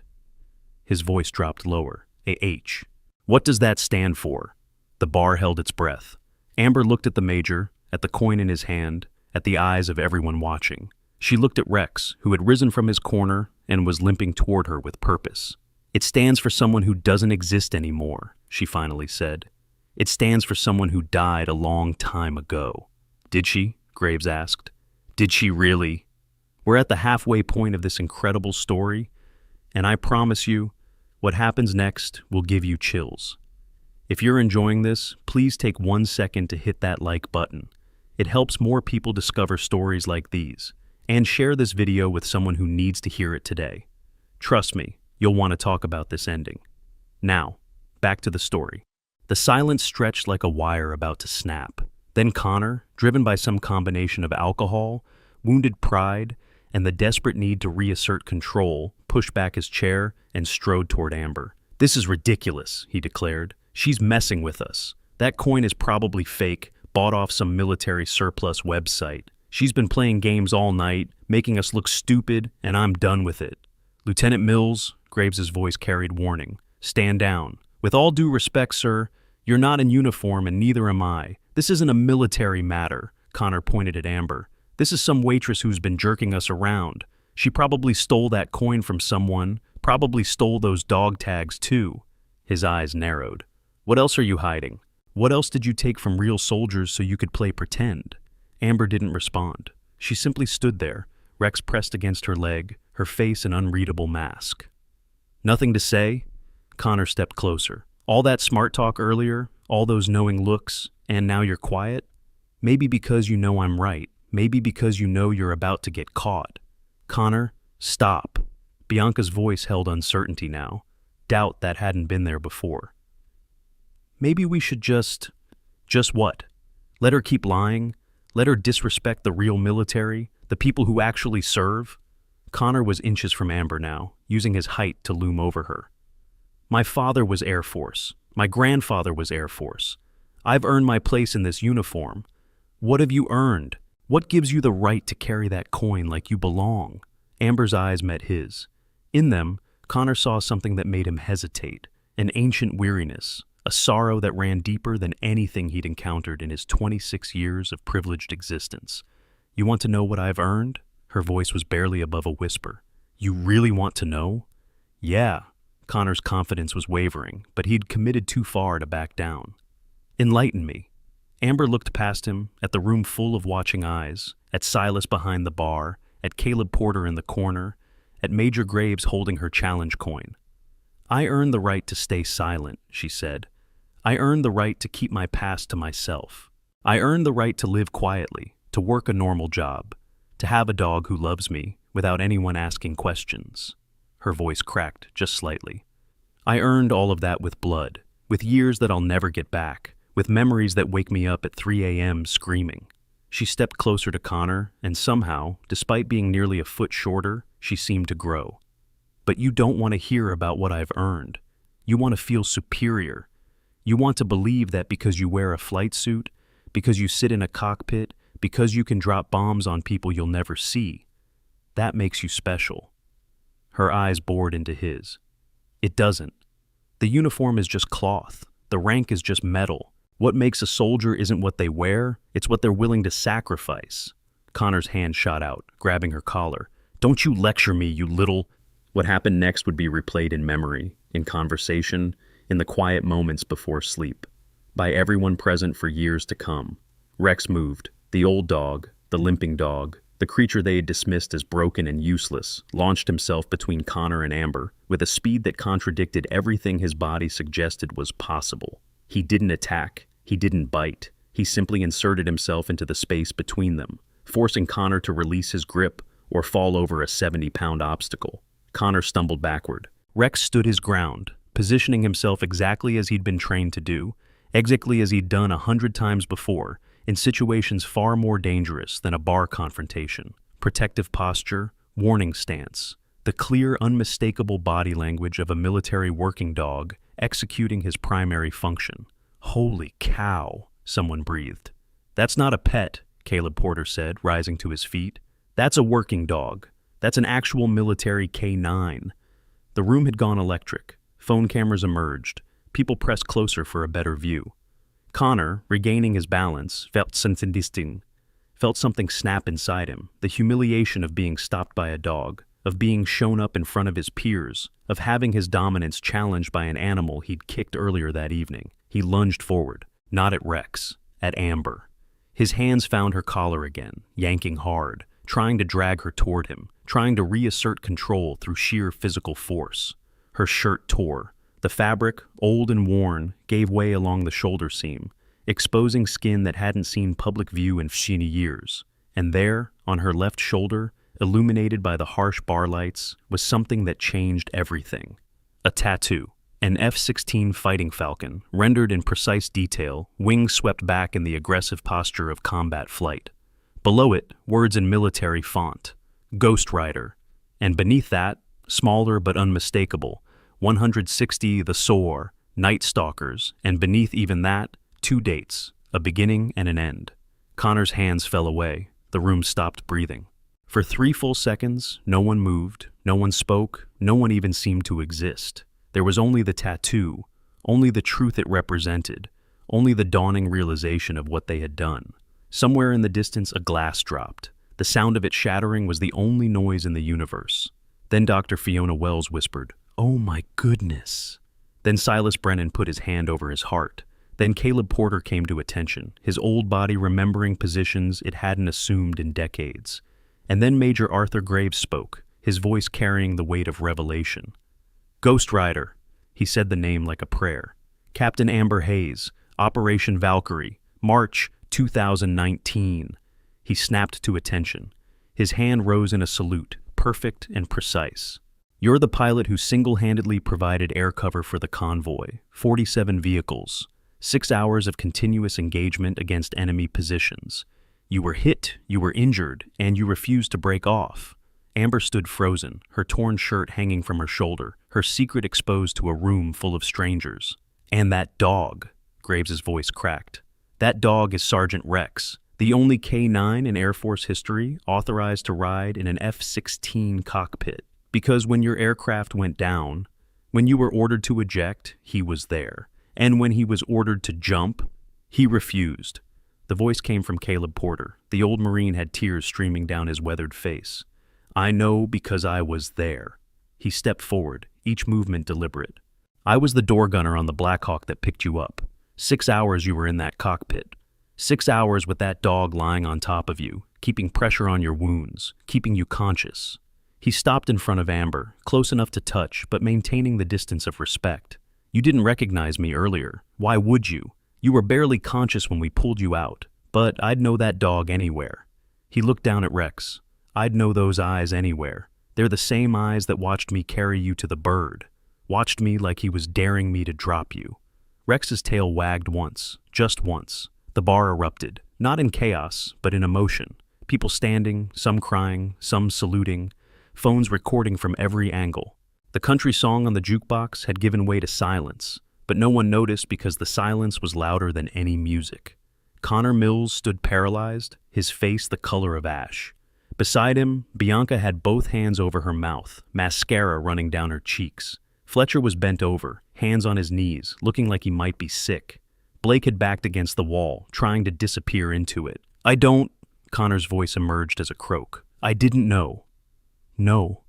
His voice dropped lower. A.H. "What does that stand for?" The bar held its breath. Amber looked at the Major, at the coin in his hand, at the eyes of everyone watching. She looked at Rex, who had risen from his corner and was limping toward her with purpose. "It stands for someone who doesn't exist anymore," she finally said. "It stands for someone who died a long time ago." "Did she?" Graves asked. "Did she really?" We're at the halfway point of this incredible story, and I promise you, what happens next will give you chills. If you're enjoying this, please take 1 second to hit that like button. It helps more people discover stories like these, and share this video with someone who needs to hear it today. Trust me, you'll want to talk about this ending. Now, back to the story. The silence stretched like a wire about to snap. Then Connor, driven by some combination of alcohol, wounded pride, and the desperate need to reassert control, pushed back his chair and strode toward Amber. "This is ridiculous," he declared. "She's messing with us. That coin is probably fake, bought off some military surplus website. She's been playing games all night, making us look stupid, and I'm done with it." "Lieutenant Mills," Graves's voice carried warning, Stand down. With all due respect, sir, you're not in uniform and neither am I. This isn't a military matter, Connor pointed at Amber. This is some waitress who's been jerking us around. She probably stole that coin from someone, probably stole those dog tags too. His eyes narrowed. What else are you hiding? What else did you take from real soldiers so you could play pretend? Amber didn't respond. She simply stood there, Rex pressed against her leg, her face an unreadable mask. Nothing to say? Connor stepped closer. All that smart talk earlier, all those knowing looks, and now you're quiet? Maybe because you know I'm right. Maybe because you know you're about to get caught. Connor, stop. Bianca's voice held uncertainty now, doubt that hadn't been there before. Maybe we should just what? Let her keep lying? Let her disrespect the real military, the people who actually serve? Connor was inches from Amber now, using his height to loom over her. My father was Air Force. My grandfather was Air Force. I've earned my place in this uniform. What have you earned? What gives you the right to carry that coin like you belong? Amber's eyes met his. In them, Connor saw something that made him hesitate, an ancient weariness, a sorrow that ran deeper than anything he'd encountered in his 26 years of privileged existence. You want to know what I've earned? Her voice was barely above a whisper. You really want to know? Yeah. Connor's confidence was wavering, but he'd committed too far to back down. Enlighten me. Amber looked past him, at the room full of watching eyes, at Silas behind the bar, at Caleb Porter in the corner, at Major Graves holding her challenge coin. I earned the right to stay silent, she said. I earned the right to keep my past to myself. I earned the right to live quietly, to work a normal job, to have a dog who loves me without anyone asking questions. Her voice cracked just slightly. I earned all of that with blood, with years that I'll never get back, with memories that wake me up at 3 a.m. screaming. She stepped closer to Connor, and somehow, despite being nearly a foot shorter, she seemed to grow. But you don't want to hear about what I've earned. You want to feel superior. You want to believe that because you wear a flight suit, because you sit in a cockpit, because you can drop bombs on people you'll never see, that makes you special. Her eyes bored into his. It doesn't. The uniform is just cloth. The rank is just metal. What makes a soldier isn't what they wear, it's what they're willing to sacrifice. Connor's hand shot out, grabbing her collar. Don't you lecture me, you little... What happened next would be replayed in memory, in conversation, in the quiet moments before sleep, by everyone present for years to come. Rex moved. The old dog, the limping dog, the creature they had dismissed as broken and useless, launched himself between Connor and Amber with a speed that contradicted everything his body suggested was possible. He didn't attack. He didn't bite. He simply inserted himself into the space between them, forcing Connor to release his grip or fall over a 70-pound obstacle. Connor stumbled backward. Rex stood his ground, positioning himself exactly as he'd been trained to do, exactly as he'd done 100 times before, in situations far more dangerous than a bar confrontation. Protective posture, warning stance, the clear, unmistakable body language of a military working dog executing his primary function. Holy cow, someone breathed. That's not a pet, Caleb Porter said, rising to his feet. That's a working dog. That's an actual military K9. The room had gone electric. Phone cameras emerged. People pressed closer for a better view. Connor, regaining his balance, felt something distinct, felt something snap inside him, the humiliation of being stopped by a dog, of being shown up in front of his peers, of having his dominance challenged by an animal he'd kicked earlier that evening. He lunged forward, not at Rex, at Amber. His hands found her collar again, yanking hard, trying to drag her toward him, trying to reassert control through sheer physical force. Her shirt tore. The fabric, old and worn, gave way along the shoulder seam, exposing skin that hadn't seen public view in years. And there, on her left shoulder, illuminated by the harsh bar lights, was something that changed everything. A tattoo. An F-16 Fighting Falcon, rendered in precise detail, wings swept back in the aggressive posture of combat flight. Below it, words in military font, Ghost Rider. And beneath that, smaller but unmistakable, 160 The Soar, Night Stalkers, and beneath even that, 2 dates, a beginning and an end. Connor's hands fell away. The room stopped breathing. For 3 full seconds, no one moved, no one spoke, no one even seemed to exist. There was only the tattoo, only the truth it represented, only the dawning realization of what they had done. Somewhere in the distance, a glass dropped. The sound of it shattering was the only noise in the universe. Then Dr. Fiona Wells whispered, "Oh my goodness." Then Silas Brennan put his hand over his heart. Then Caleb Porter came to attention, his old body remembering positions it hadn't assumed in decades. And then Major Arthur Graves spoke, his voice carrying the weight of revelation. "Ghost Rider," he said the name like a prayer. "Captain Amber Hayes, Operation Valkyrie, March 2019. He snapped to attention. His hand rose in a salute, perfect and precise. "You're the pilot who single-handedly provided air cover for the convoy, 47 vehicles, 6 hours of continuous engagement against enemy positions. You were hit, you were injured, and you refused to break off." Amber stood frozen, her torn shirt hanging from her shoulder, her secret exposed to a room full of strangers. "And that dog," Graves's voice cracked. "That dog is Sergeant Rex, the only K-9 in Air Force history authorized to ride in an F-16 cockpit. Because when your aircraft went down, when you were ordered to eject, he was there. And when he was ordered to jump, he refused." The voice came from Caleb Porter. The old Marine had tears streaming down his weathered face. "I know because I was there." He stepped forward, each movement deliberate. "I was the door gunner on the Black Hawk that picked you up. 6 hours you were in that cockpit. 6 hours with that dog lying on top of you, keeping pressure on your wounds, keeping you conscious." He stopped in front of Amber, close enough to touch, but maintaining the distance of respect. "You didn't recognize me earlier. Why would you? You were barely conscious when we pulled you out, but I'd know that dog anywhere." He looked down at Rex. "I'd know those eyes anywhere. They're the same eyes that watched me carry you to the bird, watched me like he was daring me to drop you." Rex's tail wagged once, just once. The bar erupted, not in chaos, but in emotion. People standing, some crying, some saluting, phones recording from every angle. The country song on the jukebox had given way to silence, but no one noticed because the silence was louder than any music. Connor Mills stood paralyzed, his face the color of ash. Beside him, Bianca had both hands over her mouth, mascara running down her cheeks. Fletcher was bent over, hands on his knees, looking like he might be sick. Blake had backed against the wall, trying to disappear into it. "I don't," Connor's voice emerged as a croak. "I didn't know." "No."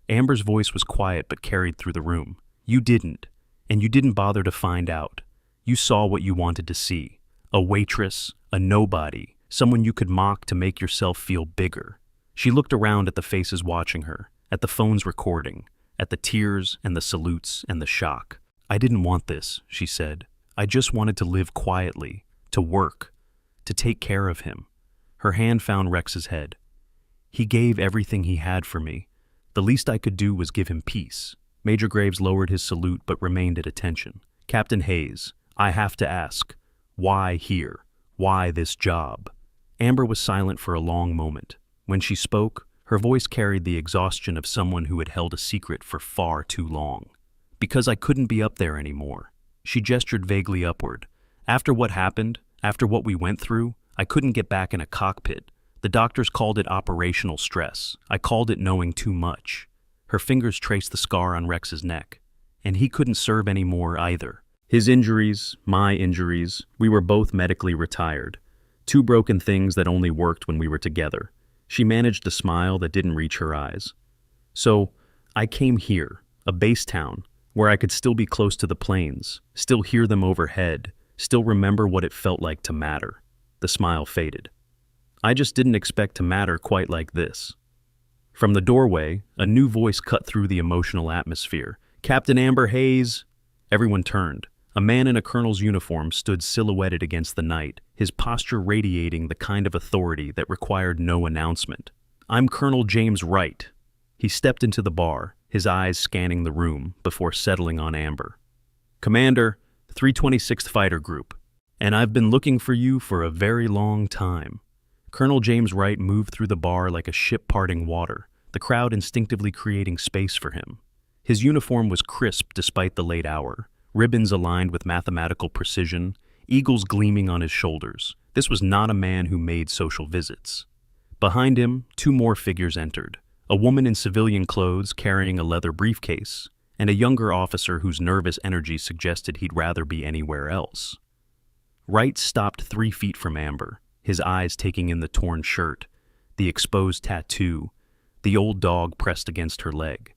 Amber's voice was quiet but carried through the room. "You didn't, and you didn't bother to find out. You saw what you wanted to see. A waitress, a nobody, someone you could mock to make yourself feel bigger." She looked around at the faces watching her, at the phones recording, at the tears and the salutes and the shock. "I didn't want this," she said. "I just wanted to live quietly, to work, to take care of him." Her hand found Rex's head. "He gave everything he had for me. The least I could do was give him peace." Major Graves lowered his salute but remained at attention. "Captain Hayes, I have to ask, why here? Why this job?" Amber was silent for a long moment. When she spoke, her voice carried the exhaustion of someone who had held a secret for far too long. "Because I couldn't be up there anymore." She gestured vaguely upward. "After what happened, after what we went through, I couldn't get back in a cockpit. The doctors called it operational stress. I called it knowing too much." Her fingers traced the scar on Rex's neck. "And he couldn't serve anymore either. His injuries, my injuries, we were both medically retired. Two broken things that only worked when we were together." She managed a smile that didn't reach her eyes. "So, I came here, a base town, where I could still be close to the planes, still hear them overhead, still remember what it felt like to matter." The smile faded. "I just didn't expect to matter quite like this." From the doorway, a new voice cut through the emotional atmosphere. "Captain Amber Hayes!" Everyone turned. A man in a colonel's uniform stood silhouetted against the night, his posture radiating the kind of authority that required no announcement. "I'm Colonel James Wright." He stepped into the bar, his eyes scanning the room before settling on Amber. "Commander, 326th Fighter Group, and I've been looking for you for a very long time." Colonel James Wright moved through the bar like a ship parting water, the crowd instinctively creating space for him. His uniform was crisp despite the late hour, ribbons aligned with mathematical precision, eagles gleaming on his shoulders. This was not a man who made social visits. Behind him, two more figures entered. A woman in civilian clothes carrying a leather briefcase, and a younger officer whose nervous energy suggested he'd rather be anywhere else. Wright stopped 3 feet from Amber, his eyes taking in the torn shirt, the exposed tattoo, the old dog pressed against her leg.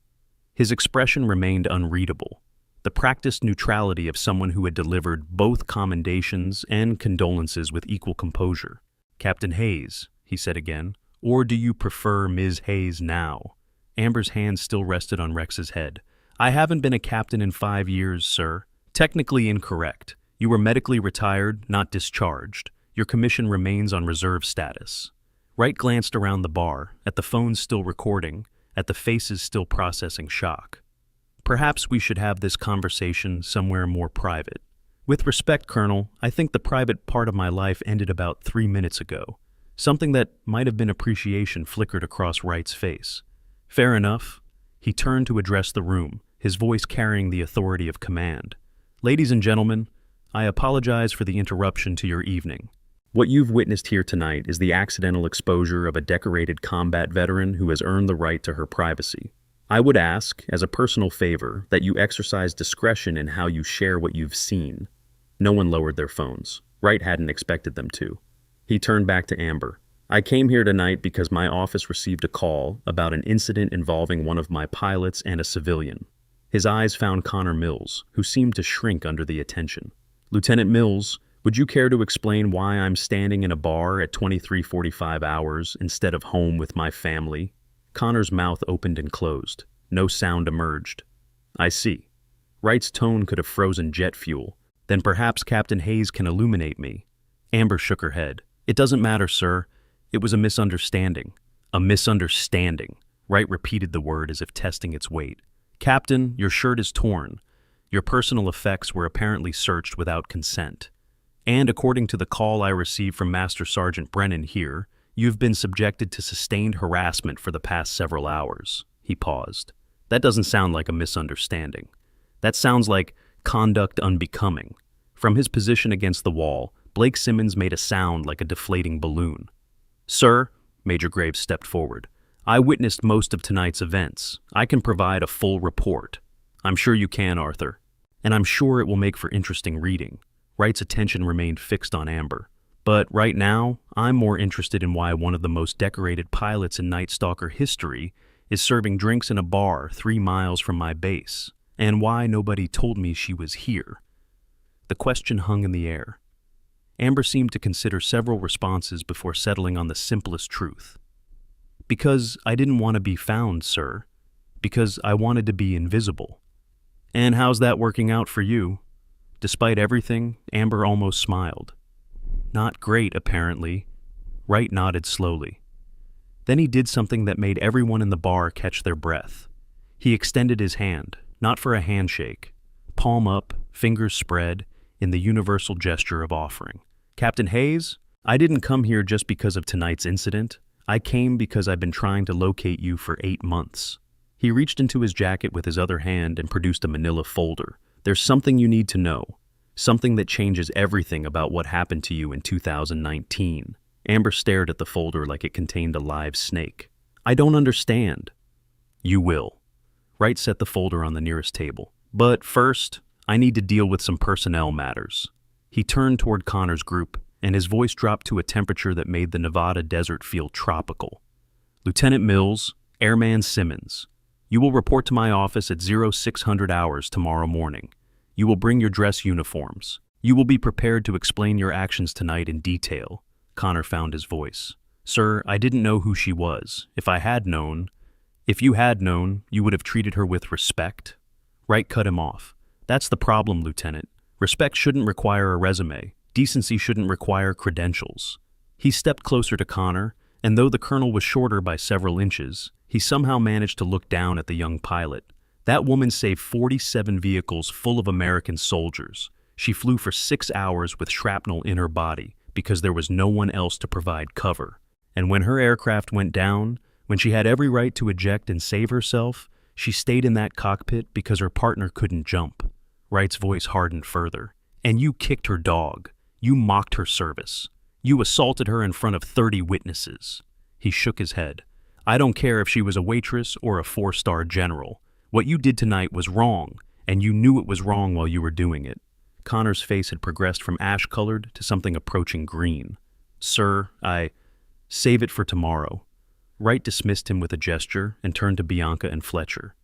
His expression remained unreadable, the practiced neutrality of someone who had delivered both commendations and condolences with equal composure. "Captain Hayes," he said again, "or do you prefer Ms. Hayes now?" Amber's hand still rested on Rex's head. "I haven't been a captain in 5 years, sir." "Technically incorrect. You were medically retired, not discharged. Your commission remains on reserve status." Wright glanced around the bar, at the phones still recording, at the faces still processing shock. "Perhaps we should have this conversation somewhere more private. With respect, Colonel, I think the private part of my life ended about 3 minutes ago." Something that might have been appreciation flickered across Wright's face. "Fair enough." He turned to address the room, his voice carrying the authority of command. "Ladies and gentlemen, I apologize for the interruption to your evening. What you've witnessed here tonight is the accidental exposure of a decorated combat veteran who has earned the right to her privacy. I would ask, as a personal favor, that you exercise discretion in how you share what you've seen." No one lowered their phones. Wright hadn't expected them to. He turned back to Amber. "I came here tonight because my office received a call about an incident involving one of my pilots and a civilian." His eyes found Connor Mills, who seemed to shrink under the attention. "Lieutenant Mills, would you care to explain why I'm standing in a bar at 23:45 hours instead of home with my family?" Connor's mouth opened and closed. No sound emerged. "I see." Wright's tone could have frozen jet fuel. "Then perhaps Captain Hayes can illuminate me." Amber shook her head. "It doesn't matter, sir. It was a misunderstanding." "A misunderstanding." Wright repeated the word as if testing its weight. "Captain, your shirt is torn. Your personal effects were apparently searched without consent. And according to the call I received from Master Sergeant Brennan here, you've been subjected to sustained harassment for the past several hours." He paused. "That doesn't sound like a misunderstanding. That sounds like conduct unbecoming." From his position against the wall, Blake Simmons made a sound like a deflating balloon. "Sir," Major Graves stepped forward, "I witnessed most of tonight's events. I can provide a full report." "I'm sure you can, Arthur. And I'm sure it will make for interesting reading." Wright's attention remained fixed on Amber. "But right now, I'm more interested in why one of the most decorated pilots in Night Stalker history is serving drinks in a bar 3 miles from my base, and why nobody told me she was here." The question hung in the air. Amber seemed to consider several responses before settling on the simplest truth. "Because I didn't want to be found, sir. Because I wanted to be invisible." "And how's that working out for you?" Despite everything, Amber almost smiled. "Not great, apparently." Wright nodded slowly. Then he did something that made everyone in the bar catch their breath. He extended his hand, not for a handshake, palm up, fingers spread, in the universal gesture of offering. "Captain Hayes, I didn't come here just because of tonight's incident. I came because I've been trying to locate you for 8 months. He reached into his jacket with his other hand and produced a manila folder. "There's something you need to know. Something that changes everything about what happened to you in 2019. Amber stared at the folder like it contained a live snake. "I don't understand." "You will." Wright set the folder on the nearest table. "But first, I need to deal with some personnel matters." He turned toward Connor's group, and his voice dropped to a temperature that made the Nevada desert feel tropical. "Lieutenant Mills, Airman Simmons, you will report to my office at 0600 hours tomorrow morning. You will bring your dress uniforms. You will be prepared to explain your actions tonight in detail." Connor found his voice. "Sir, I didn't know who she was. If you had known, you would have treated her with respect." Wright cut him off. "That's the problem, Lieutenant. Respect shouldn't require a resume. Decency shouldn't require credentials." He stepped closer to Connor, and though the colonel was shorter by several inches, he somehow managed to look down at the young pilot. That woman saved 47 vehicles full of American soldiers. She flew for 6 hours with shrapnel in her body because there was no one else to provide cover. And when her aircraft went down, when she had every right to eject and save herself, she stayed in that cockpit because her partner couldn't jump. Wright's voice hardened further. "And you kicked her dog. You mocked her service. You assaulted her in front of 30 witnesses." He shook his head. "I don't care if she was a waitress or a 4-star general. What you did tonight was wrong, and you knew it was wrong while you were doing it. Connor's face had progressed from ash-colored to something approaching green. Sir, save it for tomorrow. Wright dismissed him with a gesture and turned to Bianca and Fletcher.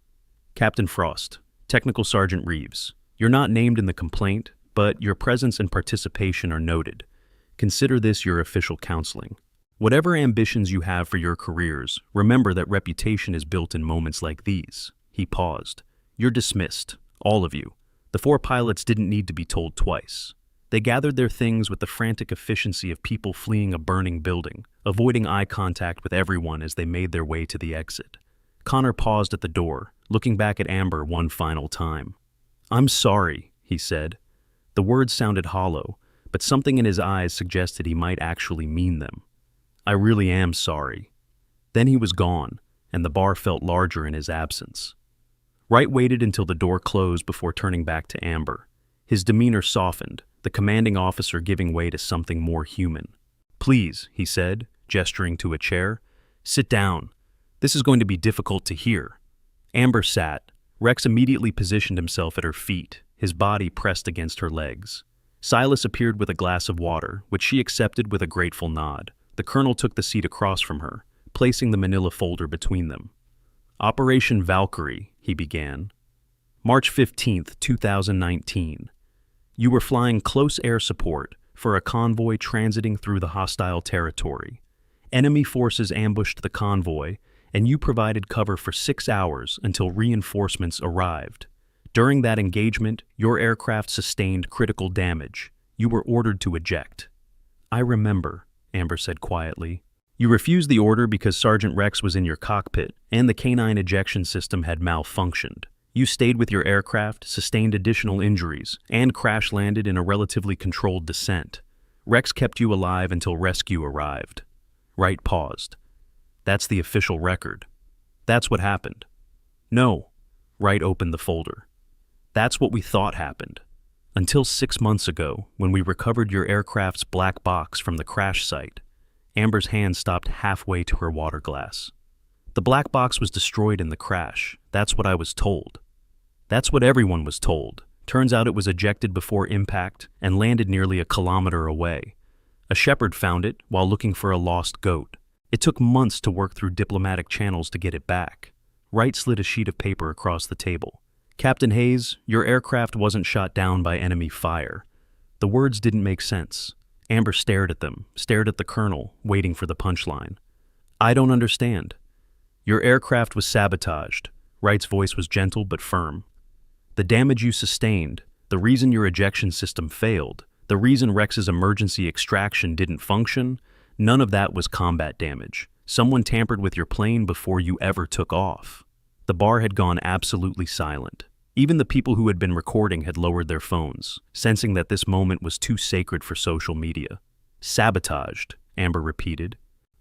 Captain Frost, Technical Sergeant Reeves, you're not named in the complaint, but your presence and participation are noted. Consider this your official counseling. Whatever ambitions you have for your careers, remember that reputation is built in moments like these. He paused. You're dismissed, all of you. The 4 pilots didn't need to be told twice. They gathered their things with the frantic efficiency of people fleeing a burning building, avoiding eye contact with everyone as they made their way to the exit. Connor paused at the door, looking back at Amber one final time. I'm sorry, he said. The words sounded hollow, but something in his eyes suggested he might actually mean them. I really am sorry. Then he was gone, and the bar felt larger in his absence. Wright waited until the door closed before turning back to Amber. His demeanor softened, the commanding officer giving way to something more human. Please, he said, gesturing to a chair. Sit down. This is going to be difficult to hear. Amber sat. Rex immediately positioned himself at her feet, his body pressed against her legs. Silas appeared with a glass of water, which she accepted with a grateful nod. The colonel took the seat across from her, placing the manila folder between them. Operation Valkyrie, he began. March 15th, 2019. You were flying close air support for a convoy transiting through the hostile territory. Enemy forces ambushed the convoy, and you provided cover for 6 hours until reinforcements arrived. During that engagement, your aircraft sustained critical damage. You were ordered to eject. I remember, Amber said quietly. You refused the order because Sergeant Rex was in your cockpit, and the canine ejection system had malfunctioned. You stayed with your aircraft, sustained additional injuries, and crash-landed in a relatively controlled descent. Rex kept you alive until rescue arrived. Wright paused. That's the official record. That's what happened. No. Wright opened the folder. That's what we thought happened. Until 6 months ago, when we recovered your aircraft's black box from the crash site. Amber's hand stopped halfway to her water glass. The black box was destroyed in the crash. That's what I was told. That's what everyone was told. Turns out it was ejected before impact and landed nearly a kilometer away. A shepherd found it while looking for a lost goat. It took months to work through diplomatic channels to get it back. Wright slid a sheet of paper across the table. Captain Hayes, your aircraft wasn't shot down by enemy fire. The words didn't make sense. Amber stared at them, stared at the colonel, waiting for the punchline. I don't understand. Your aircraft was sabotaged. Wright's voice was gentle but firm. The damage you sustained, the reason your ejection system failed, the reason Rex's emergency extraction didn't function, none of that was combat damage. Someone tampered with your plane before you ever took off. The bar had gone absolutely silent. Even the people who had been recording had lowered their phones, sensing that this moment was too sacred for social media. Sabotaged, Amber repeated.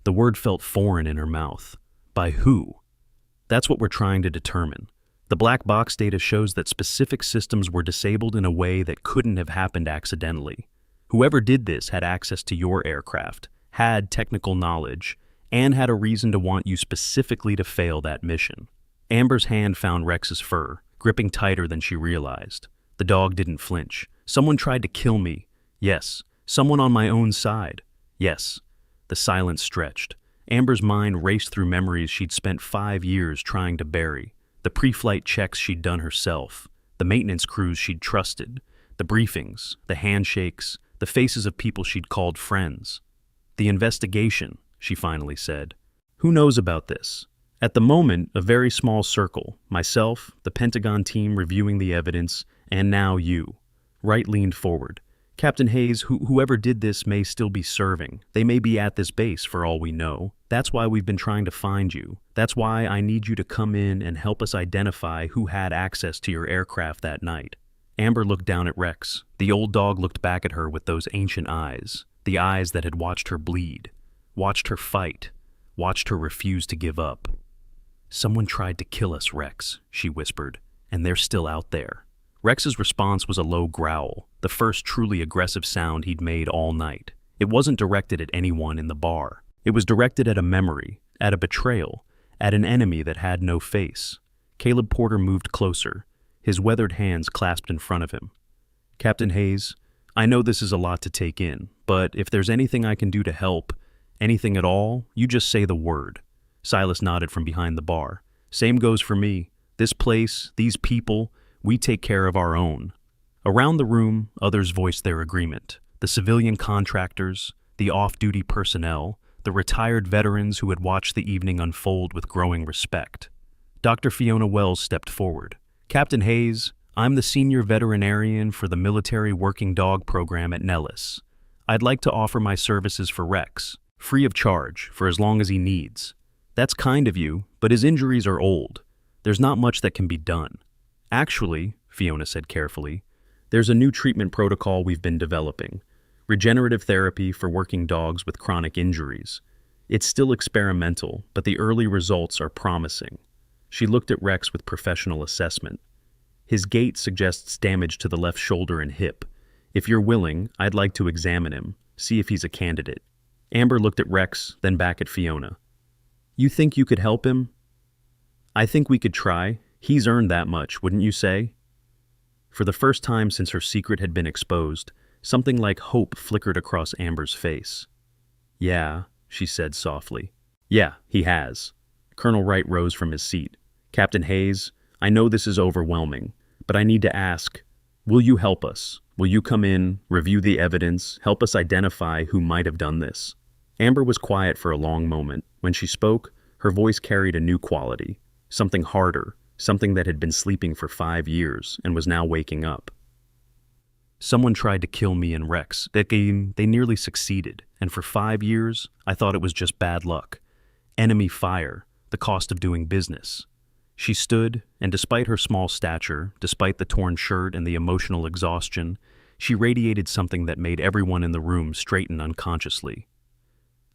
The word felt foreign in her mouth. By who? That's what we're trying to determine. The black box data shows that specific systems were disabled in a way that couldn't have happened accidentally. Whoever did this had access to your aircraft, had technical knowledge, and had a reason to want you specifically to fail that mission. Amber's hand found Rex's fur, gripping tighter than she realized. The dog didn't flinch. Someone tried to kill me. Yes. Someone on my own side. Yes. The silence stretched. Amber's mind raced through memories she'd spent 5 years trying to bury. The pre-flight checks she'd done herself. The maintenance crews she'd trusted. The briefings. The handshakes. The faces of people she'd called friends. The investigation, she finally said. Who knows about this? At the moment, a very small circle. Myself, the Pentagon team reviewing the evidence, and now you. Wright leaned forward. Captain Hayes, whoever did this may still be serving. They may be at this base for all we know. That's why we've been trying to find you. That's why I need you to come in and help us identify who had access to your aircraft that night. Amber looked down at Rex. The old dog looked back at her with those ancient eyes. The eyes that had watched her bleed. Watched her fight. Watched her refuse to give up. Someone tried to kill us, Rex, she whispered, and they're still out there. Rex's response was a low growl, the first truly aggressive sound he'd made all night. It wasn't directed at anyone in the bar. It was directed at a memory, at a betrayal, at an enemy that had no face. Caleb Porter moved closer, his weathered hands clasped in front of him. Captain Hayes, I know this is a lot to take in, but if there's anything I can do to help, anything at all, you just say the word. Silas nodded from behind the bar. Same goes for me. This place, these people, we take care of our own. Around the room, others voiced their agreement. The civilian contractors, the off-duty personnel, the retired veterans who had watched the evening unfold with growing respect. Dr. Fiona Wells stepped forward. Captain Hayes, I'm the senior veterinarian for the Military Working Dog Program at Nellis. I'd like to offer my services for Rex, free of charge, for as long as he needs. That's kind of you, but his injuries are old. There's not much that can be done. Actually, Fiona said carefully, there's a new treatment protocol we've been developing. Regenerative therapy for working dogs with chronic injuries. It's still experimental, but the early results are promising. She looked at Rex with professional assessment. His gait suggests damage to the left shoulder and hip. If you're willing, I'd like to examine him, see if he's a candidate. Amber looked at Rex, then back at Fiona. You think you could help him? I think we could try. He's earned that much, wouldn't you say? For the first time since her secret had been exposed, something like hope flickered across Amber's face. Yeah, she said softly. Yeah, he has. Colonel Wright rose from his seat. Captain Hayes, I know this is overwhelming, but I need to ask, will you help us? Will you come in, review the evidence, help us identify who might have done this? Amber was quiet for a long moment. When she spoke, her voice carried a new quality, something harder, something that had been sleeping for 5 years and was now waking up. Someone tried to kill me and Rex. They nearly succeeded, and for 5 years, I thought it was just bad luck. Enemy fire, the cost of doing business. She stood, and despite her small stature, despite the torn shirt and the emotional exhaustion, she radiated something that made everyone in the room straighten unconsciously.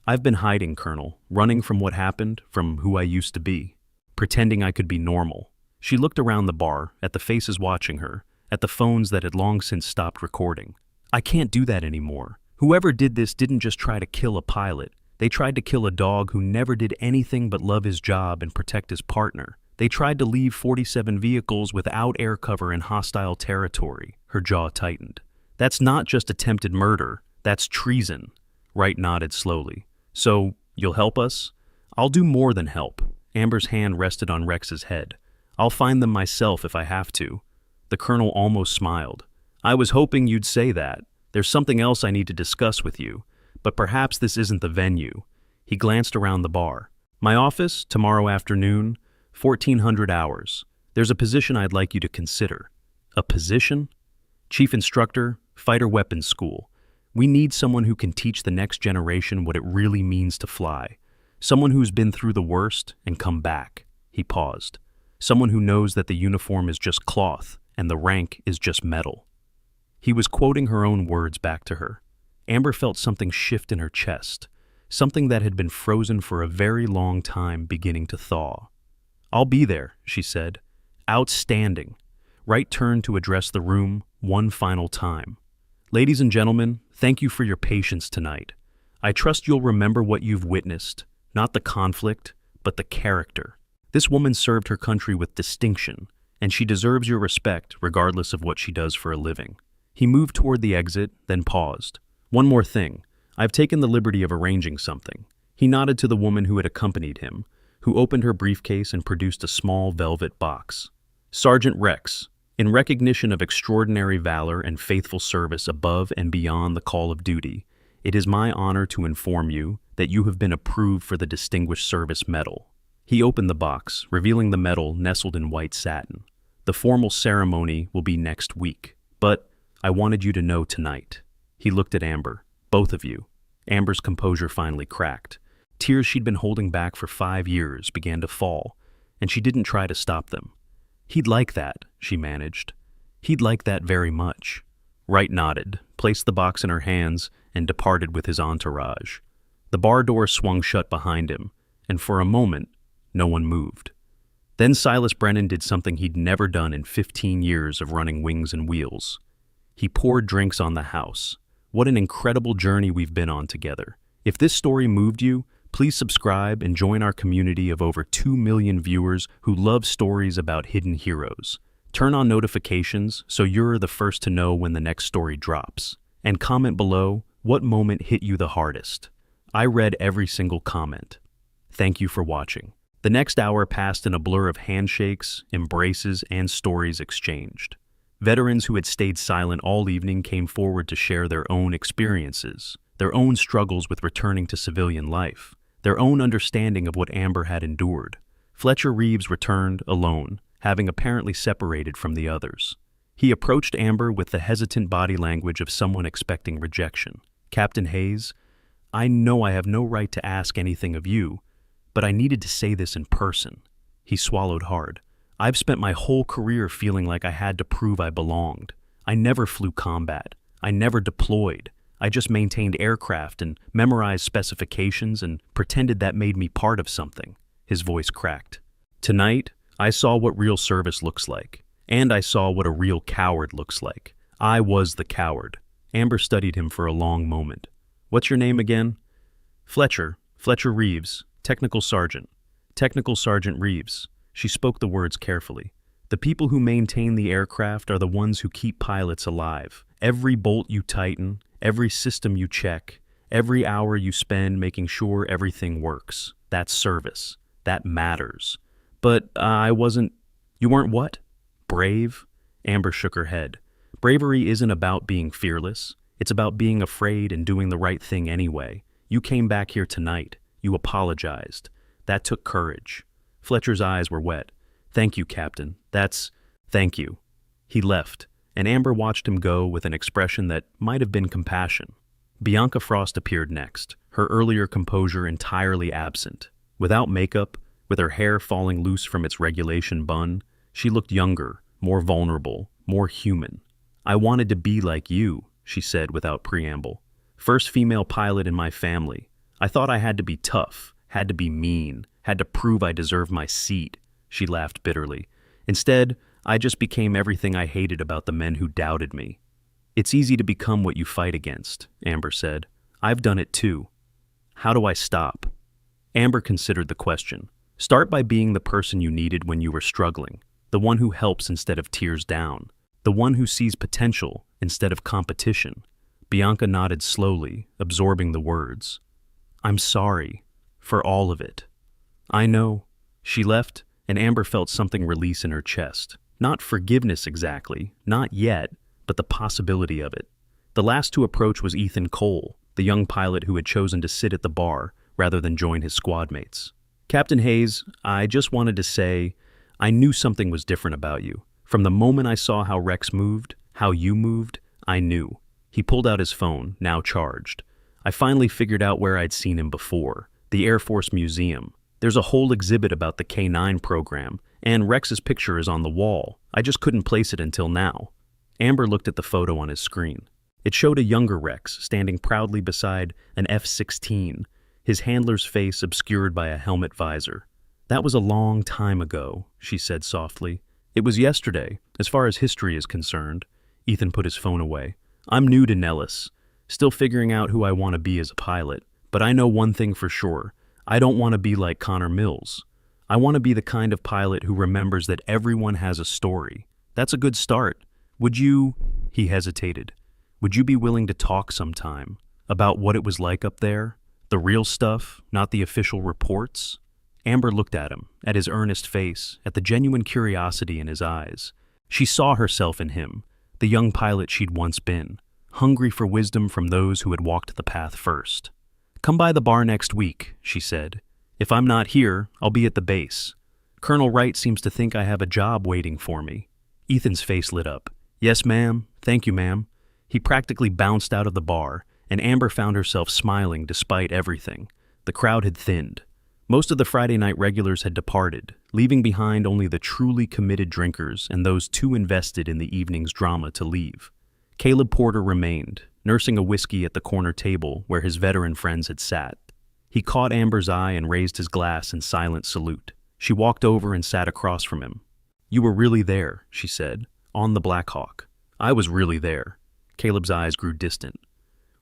I've been hiding, Colonel, running from what happened, from who I used to be, pretending I could be normal. She looked around the bar, at the faces watching her, at the phones that had long since stopped recording. I can't do that anymore. Whoever did this didn't just try to kill a pilot. They tried to kill a dog who never did anything but love his job and protect his partner. They tried to leave 47 vehicles without air cover in hostile territory. Her jaw tightened. That's not just attempted murder. That's treason. Wright nodded slowly. So, you'll help us? I'll do more than help. Amber's hand rested on Rex's head. I'll find them myself if I have to. The colonel almost smiled. I was hoping you'd say that. There's something else I need to discuss with you, but perhaps this isn't the venue. He glanced around the bar. My office, tomorrow afternoon, 1400 hours. There's a position I'd like you to consider. A position? Chief Instructor, Fighter Weapons School. We need someone who can teach the next generation what it really means to fly. Someone who's been through the worst and come back. He paused. Someone who knows that the uniform is just cloth and the rank is just metal. He was quoting her own words back to her. Amber felt something shift in her chest, something that had been frozen for a very long time beginning to thaw. I'll be there, she said. Outstanding. Wright turned to address the room one final time. Ladies and gentlemen, thank you for your patience tonight. I trust you'll remember what you've witnessed, not the conflict, but the character. This woman served her country with distinction, and she deserves your respect regardless of what she does for a living. He moved toward the exit, then paused. One more thing. I've taken the liberty of arranging something. He nodded to the woman who had accompanied him, who opened her briefcase and produced a small velvet box. Sergeant Rex, in recognition of extraordinary valor and faithful service above and beyond the call of duty, it is my honor to inform you that you have been approved for the Distinguished Service Medal. He opened the box, revealing the medal nestled in white satin. The formal ceremony will be next week, but I wanted you to know tonight. He looked at Amber. Both of you. Amber's composure finally cracked. Tears she'd been holding back for 5 years began to fall, and she didn't try to stop them. He'd like that, she managed. He'd like that very much. Wright nodded, placed the box in her hands, and departed with his entourage. The bar door swung shut behind him, and for a moment, no one moved. Then Silas Brennan did something he'd never done in 15 years of running Wings and Wheels. He poured drinks on the house. What an incredible journey we've been on together. If this story moved you, Please subscribe and join our community of over 2 million viewers who love stories about hidden heroes. Turn on notifications so you're the first to know when the next story drops. And comment below what moment hit you the hardest. I read every single comment. Thank you for watching. The next hour passed in a blur of handshakes, embraces, and stories exchanged. Veterans who had stayed silent all evening came forward to share their own experiences, their own struggles with returning to civilian life, their own understanding of what Amber had endured. Fletcher Reeves returned alone, having apparently separated from the others. He approached Amber with the hesitant body language of someone expecting rejection. "Captain Hayes, I know I have no right to ask anything of you, but I needed to say this in person." He swallowed hard. "I've spent my whole career feeling like I had to prove I belonged. I never flew combat. I never deployed. I just maintained aircraft and memorized specifications and pretended that made me part of something." His voice cracked. "Tonight, I saw what real service looks like, and I saw what a real coward looks like. I was the coward." Amber studied him for a long moment. "What's your name again?" "Fletcher Reeves, Technical Sergeant. Technical Sergeant Reeves." She spoke the words carefully. "The people who maintain the aircraft are the ones who keep pilots alive. Every bolt you tighten, every system you check, every hour you spend making sure everything works. That's service. That matters." "But I wasn't—" "You weren't what?" "Brave?" Amber shook her head. "Bravery isn't about being fearless. It's about being afraid and doing the right thing anyway. You came back here tonight. You apologized. That took courage." Fletcher's eyes were wet. "Thank you, Captain. Thank you." He left, and Amber watched him go with an expression that might have been compassion. Bianca Frost appeared next, her earlier composure entirely absent. Without makeup, with her hair falling loose from its regulation bun, she looked younger, more vulnerable, more human. "I wanted to be like you," she said without preamble. "First female pilot in my family. I thought I had to be tough, had to be mean, had to prove I deserved my seat." She laughed bitterly. "Instead, I just became everything I hated about the men who doubted me." "It's easy to become what you fight against," Amber said. "I've done it too. How do I stop?" Amber considered the question. "Start by being the person you needed when you were struggling, the one who helps instead of tears down, the one who sees potential instead of competition." Bianca nodded slowly, absorbing the words. "I'm sorry for all of it." "I know." She left, and Amber felt something release in her chest. Not forgiveness exactly, not yet, but the possibility of it. The last to approach was Ethan Cole, the young pilot who had chosen to sit at the bar rather than join his squad mates. "Captain Hayes, I just wanted to say, I knew something was different about you. From the moment I saw how Rex moved, how you moved, I knew." He pulled out his phone, now charged. "I finally figured out where I'd seen him before, the Air Force Museum. There's a whole exhibit about the K-9 program, and Rex's picture is on the wall. I just couldn't place it until now." Amber looked at the photo on his screen. It showed a younger Rex standing proudly beside an F-16, his handler's face obscured by a helmet visor. "That was a long time ago," she said softly. "It was yesterday, as far as history is concerned." Ethan put his phone away. "I'm new to Nellis, still figuring out who I want to be as a pilot, but I know one thing for sure. I don't want to be like Connor Mills. I want to be the kind of pilot who remembers that everyone has a story. That's a good start. Would you—" He hesitated. "Would you be willing to talk sometime about what it was like up there? The real stuff, not the official reports?" Amber looked at him, at his earnest face, at the genuine curiosity in his eyes. She saw herself in him, the young pilot she'd once been, hungry for wisdom from those who had walked the path first. "Come by the bar next week," she said. "If I'm not here, I'll be at the base. Colonel Wright seems to think I have a job waiting for me." Ethan's face lit up. "Yes, ma'am. Thank you, ma'am." He practically bounced out of the bar, and Amber found herself smiling despite everything. The crowd had thinned. Most of the Friday night regulars had departed, leaving behind only the truly committed drinkers and those too invested in the evening's drama to leave. Caleb Porter remained, nursing a whiskey at the corner table where his veteran friends had sat. He caught Amber's eye and raised his glass in silent salute. She walked over and sat across from him. "You were really there," she said, "on the Black Hawk." "I was really there." Caleb's eyes grew distant.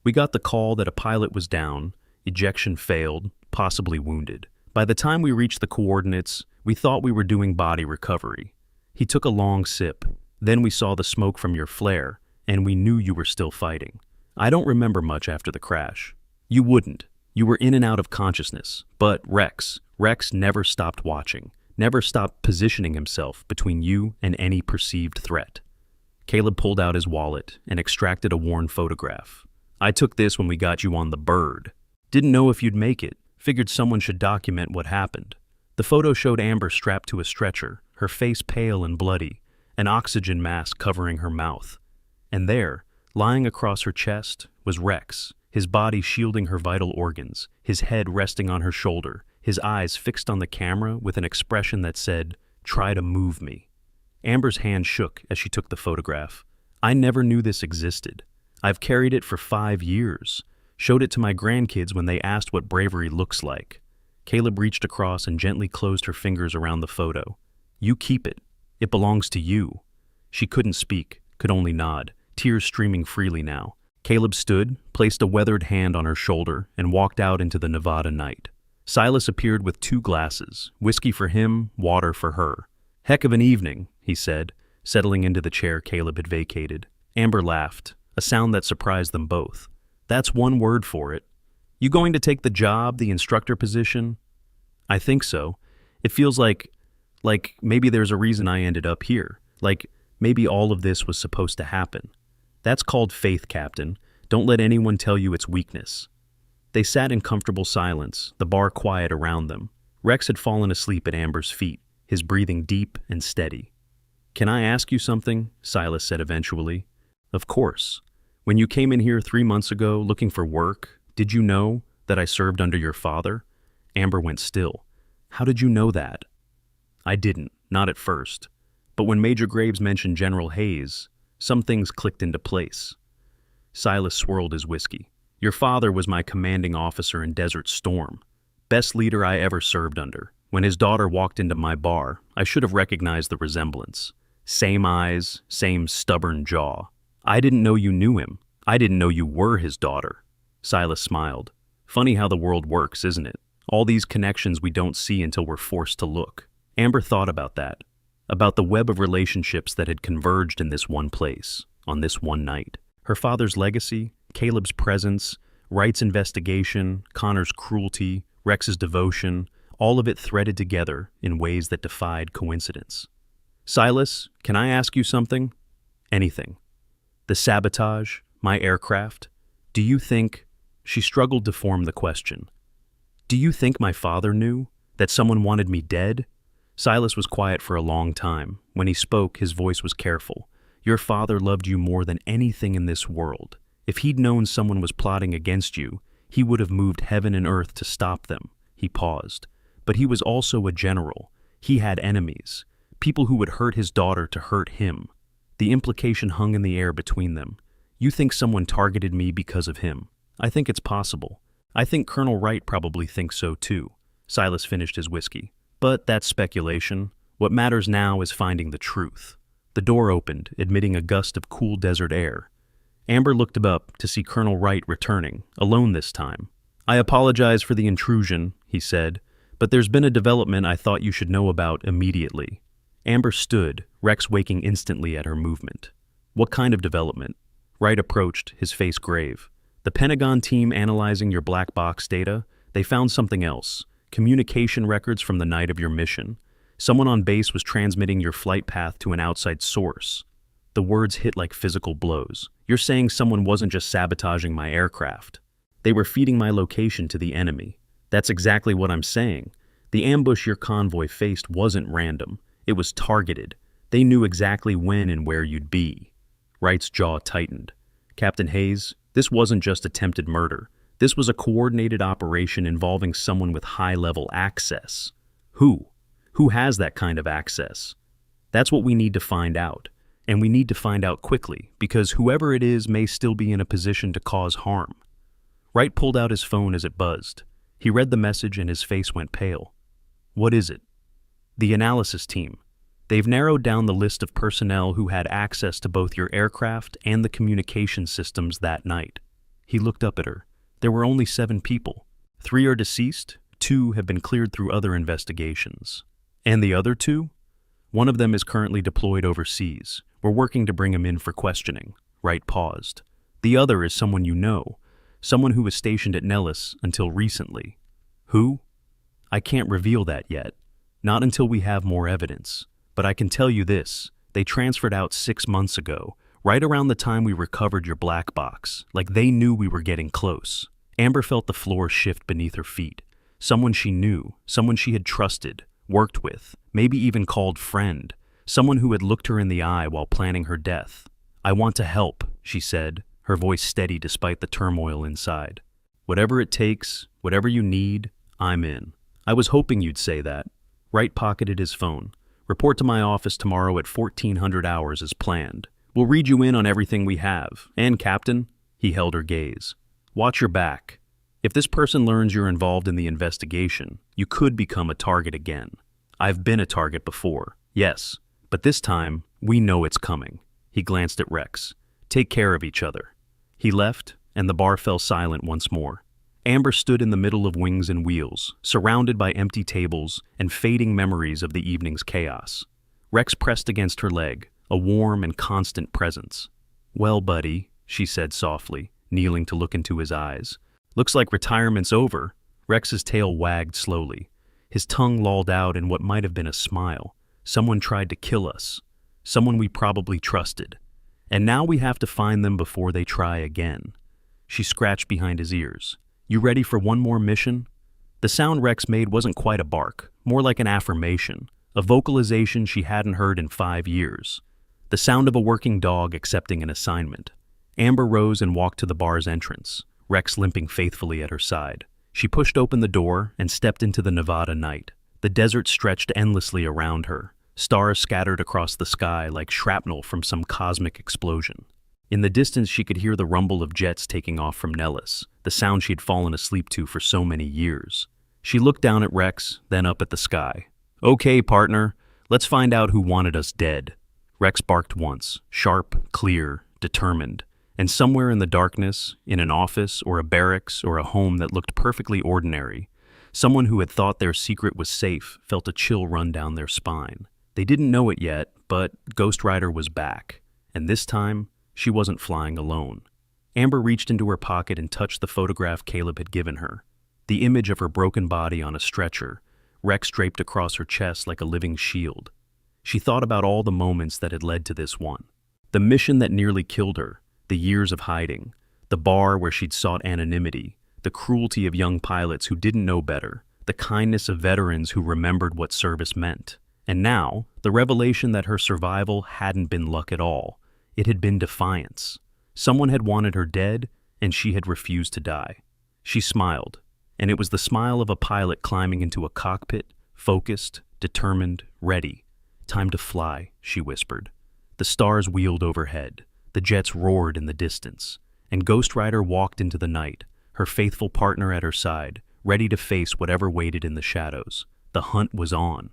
"We got the call that a pilot was down, ejection failed, possibly wounded. By the time we reached the coordinates, we thought we were doing body recovery. He took a long sip. Then we saw the smoke from your flare, and we knew you were still fighting. I don't remember much after the crash. You wouldn't. You were in and out of consciousness. But Rex never stopped watching, never stopped positioning himself between you and any perceived threat. Caleb pulled out his wallet and extracted a worn photograph. I took this when we got you on the bird. Didn't know if you'd make it. Figured someone should document what happened. The photo showed Amber strapped to a stretcher, her face pale and bloody, an oxygen mask covering her mouth. And there, lying across her chest, was Rex, his body shielding her vital organs, his head resting on her shoulder, his eyes fixed on the camera with an expression that said, "Try to move me." Amber's hand shook as she took the photograph. I never knew this existed. I've carried it for 5 years. Showed it to my grandkids when they asked what bravery looks like. Caleb reached across and gently closed her fingers around the photo. You keep it. It belongs to you. She couldn't speak, could only nod, tears streaming freely now. Caleb stood, placed a weathered hand on her shoulder, and walked out into the Nevada night. Silas appeared with 2 glasses, whiskey for him, water for her. Heck of an evening, he said, settling into the chair Caleb had vacated. Amber laughed, a sound that surprised them both. That's one word for it. You going to take the job, the instructor position? I think so. It feels like maybe there's a reason I ended up here. Like maybe all of this was supposed to happen. That's called faith, Captain. Don't let anyone tell you it's weakness. They sat in comfortable silence, the bar quiet around them. Rex had fallen asleep at Amber's feet, his breathing deep and steady. Can I ask you something? Silas said eventually. Of course. When you came in here 3 months ago looking for work, did you know that I served under your father? Amber went still. How did you know that? I didn't, not at first. But when Major Graves mentioned General Hayes, some things clicked into place. Silas swirled his whiskey. Your father was my commanding officer in Desert Storm. Best leader I ever served under. When his daughter walked into my bar, I should have recognized the resemblance. Same eyes, same stubborn jaw. I didn't know you knew him. I didn't know you were his daughter. Silas smiled. Funny how the world works, isn't it? All these connections we don't see until we're forced to look. Amber thought about that. About the web of relationships that had converged in this one place, on this one night. Her father's legacy, Caleb's presence, Wright's investigation, Connor's cruelty, Rex's devotion, all of it threaded together in ways that defied coincidence. Silas, can I ask you something? Anything. The sabotage, my aircraft, do you think... She struggled to form the question. Do you think my father knew? That someone wanted me dead? Silas was quiet for a long time. When he spoke, his voice was careful. Your father loved you more than anything in this world. If he'd known someone was plotting against you, he would have moved heaven and earth to stop them. He paused. But he was also a general. He had enemies. People who would hurt his daughter to hurt him. The implication hung in the air between them. You think someone targeted me because of him? I think it's possible. I think Colonel Wright probably thinks so too. Silas finished his whiskey. But that's speculation. What matters now is finding the truth. The door opened, admitting a gust of cool desert air. Amber looked up to see Colonel Wright returning, alone this time. I apologize for the intrusion, he said, but there's been a development I thought you should know about immediately. Amber stood, Rex waking instantly at her movement. What kind of development? Wright approached, his face grave. The Pentagon team analyzing your black box data, they found something else. Communication records from the night of your mission. Someone on base was transmitting your flight path to an outside source. The words hit like physical blows. You're saying someone wasn't just sabotaging my aircraft. They were feeding my location to the enemy. That's exactly what I'm saying. The ambush your convoy faced wasn't random. It was targeted. They knew exactly when and where you'd be. Wright's jaw tightened. Captain Hayes, this wasn't just attempted murder. This was a coordinated operation involving someone with high-level access. Who? Who has that kind of access? That's what we need to find out. And we need to find out quickly, because whoever it is may still be in a position to cause harm. Wright pulled out his phone as it buzzed. He read the message and his face went pale. What is it? The analysis team. They've narrowed down the list of personnel who had access to both your aircraft and the communication systems that night. He looked up at her. There were only 7 people. 3 are deceased, 2 have been cleared through other investigations. And the other 2? One of them is currently deployed overseas. We're working to bring him in for questioning. Wright paused. The other is someone you know, someone who was stationed at Nellis until recently. Who? I can't reveal that yet. Not until we have more evidence. But I can tell you this, they transferred out 6 months ago, right around the time we recovered your black box, like they knew we were getting close. Amber felt the floor shift beneath her feet. Someone she knew, someone she had trusted, worked with, maybe even called friend, someone who had looked her in the eye while planning her death. I want to help, she said, her voice steady despite the turmoil inside. Whatever it takes, whatever you need, I'm in. I was hoping you'd say that. Wright pocketed his phone. Report to my office tomorrow at 1400 hours as planned. We'll read you in on everything we have. And, Captain, he held her gaze, watch your back. If this person learns you're involved in the investigation, you could become a target again. I've been a target before, yes, but this time, we know it's coming. He glanced at Rex. Take care of each other. He left, and the bar fell silent once more. Amber stood in the middle of Wings and Wheels, surrounded by empty tables and fading memories of the evening's chaos. Rex pressed against her leg, a warm and constant presence. Well, buddy, she said softly, kneeling to look into his eyes. Looks like retirement's over. Rex's tail wagged slowly. His tongue lolled out in what might have been a smile. Someone tried to kill us. Someone we probably trusted. And now we have to find them before they try again. She scratched behind his ears. You ready for one more mission? The sound Rex made wasn't quite a bark, more like an affirmation, a vocalization she hadn't heard in 5 years. The sound of a working dog accepting an assignment. Amber rose and walked to the bar's entrance, Rex limping faithfully at her side. She pushed open the door and stepped into the Nevada night. The desert stretched endlessly around her, stars scattered across the sky like shrapnel from some cosmic explosion. In the distance she could hear the rumble of jets taking off from Nellis, the sound she'd fallen asleep to for so many years. She looked down at Rex, then up at the sky. Okay, partner, let's find out who wanted us dead. Rex barked once, sharp, clear, determined, and somewhere in the darkness, in an office or a barracks or a home that looked perfectly ordinary, someone who had thought their secret was safe felt a chill run down their spine. They didn't know it yet, but Ghost Rider was back, and this time, she wasn't flying alone. Amber reached into her pocket and touched the photograph Caleb had given her. The image of her broken body on a stretcher, Rex draped across her chest like a living shield. She thought about all the moments that had led to this one. The mission that nearly killed her, the years of hiding, the bar where she'd sought anonymity, the cruelty of young pilots who didn't know better, the kindness of veterans who remembered what service meant. And now, the revelation that her survival hadn't been luck at all. It had been defiance. Someone had wanted her dead, and she had refused to die. She smiled, and it was the smile of a pilot climbing into a cockpit, focused, determined, ready. Time to fly, she whispered. The stars wheeled overhead. The jets roared in the distance. And Ghost Rider walked into the night, her faithful partner at her side, ready to face whatever waited in the shadows. The hunt was on.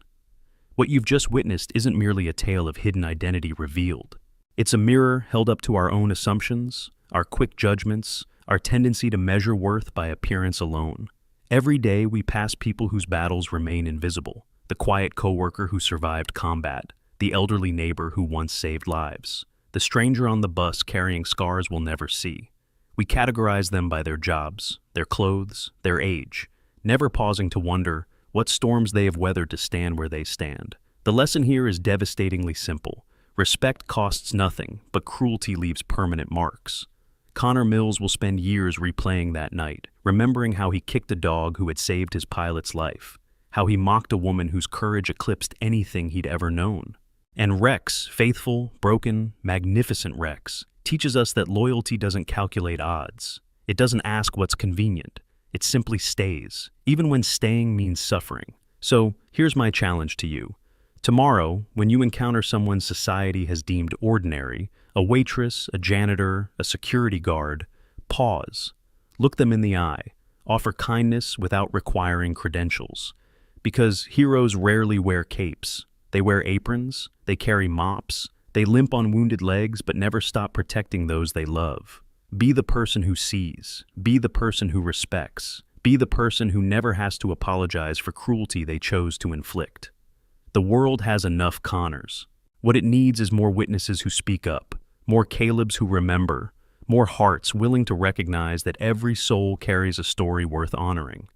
What you've just witnessed isn't merely a tale of hidden identity revealed. It's a mirror held up to our own assumptions, our quick judgments, our tendency to measure worth by appearance alone. Every day we pass people whose battles remain invisible, the quiet coworker who survived combat, the elderly neighbor who once saved lives, the stranger on the bus carrying scars we'll never see. We categorize them by their jobs, their clothes, their age, never pausing to wonder what storms they have weathered to stand where they stand. The lesson here is devastatingly simple. Respect costs nothing, but cruelty leaves permanent marks. Connor Mills will spend years replaying that night, remembering how he kicked a dog who had saved his pilot's life, how he mocked a woman whose courage eclipsed anything he'd ever known. And Rex, faithful, broken, magnificent Rex, teaches us that loyalty doesn't calculate odds. It doesn't ask what's convenient. It simply stays, even when staying means suffering. So, here's my challenge to you. Tomorrow, when you encounter someone society has deemed ordinary, a waitress, a janitor, a security guard, pause. Look them in the eye. Offer kindness without requiring credentials. Because heroes rarely wear capes. They wear aprons, they carry mops, they limp on wounded legs but never stop protecting those they love. Be the person who sees. Be the person who respects. Be the person who never has to apologize for cruelty they chose to inflict. The world has enough Connors. What it needs is more witnesses who speak up, more Calebs who remember, more hearts willing to recognize that every soul carries a story worth honoring.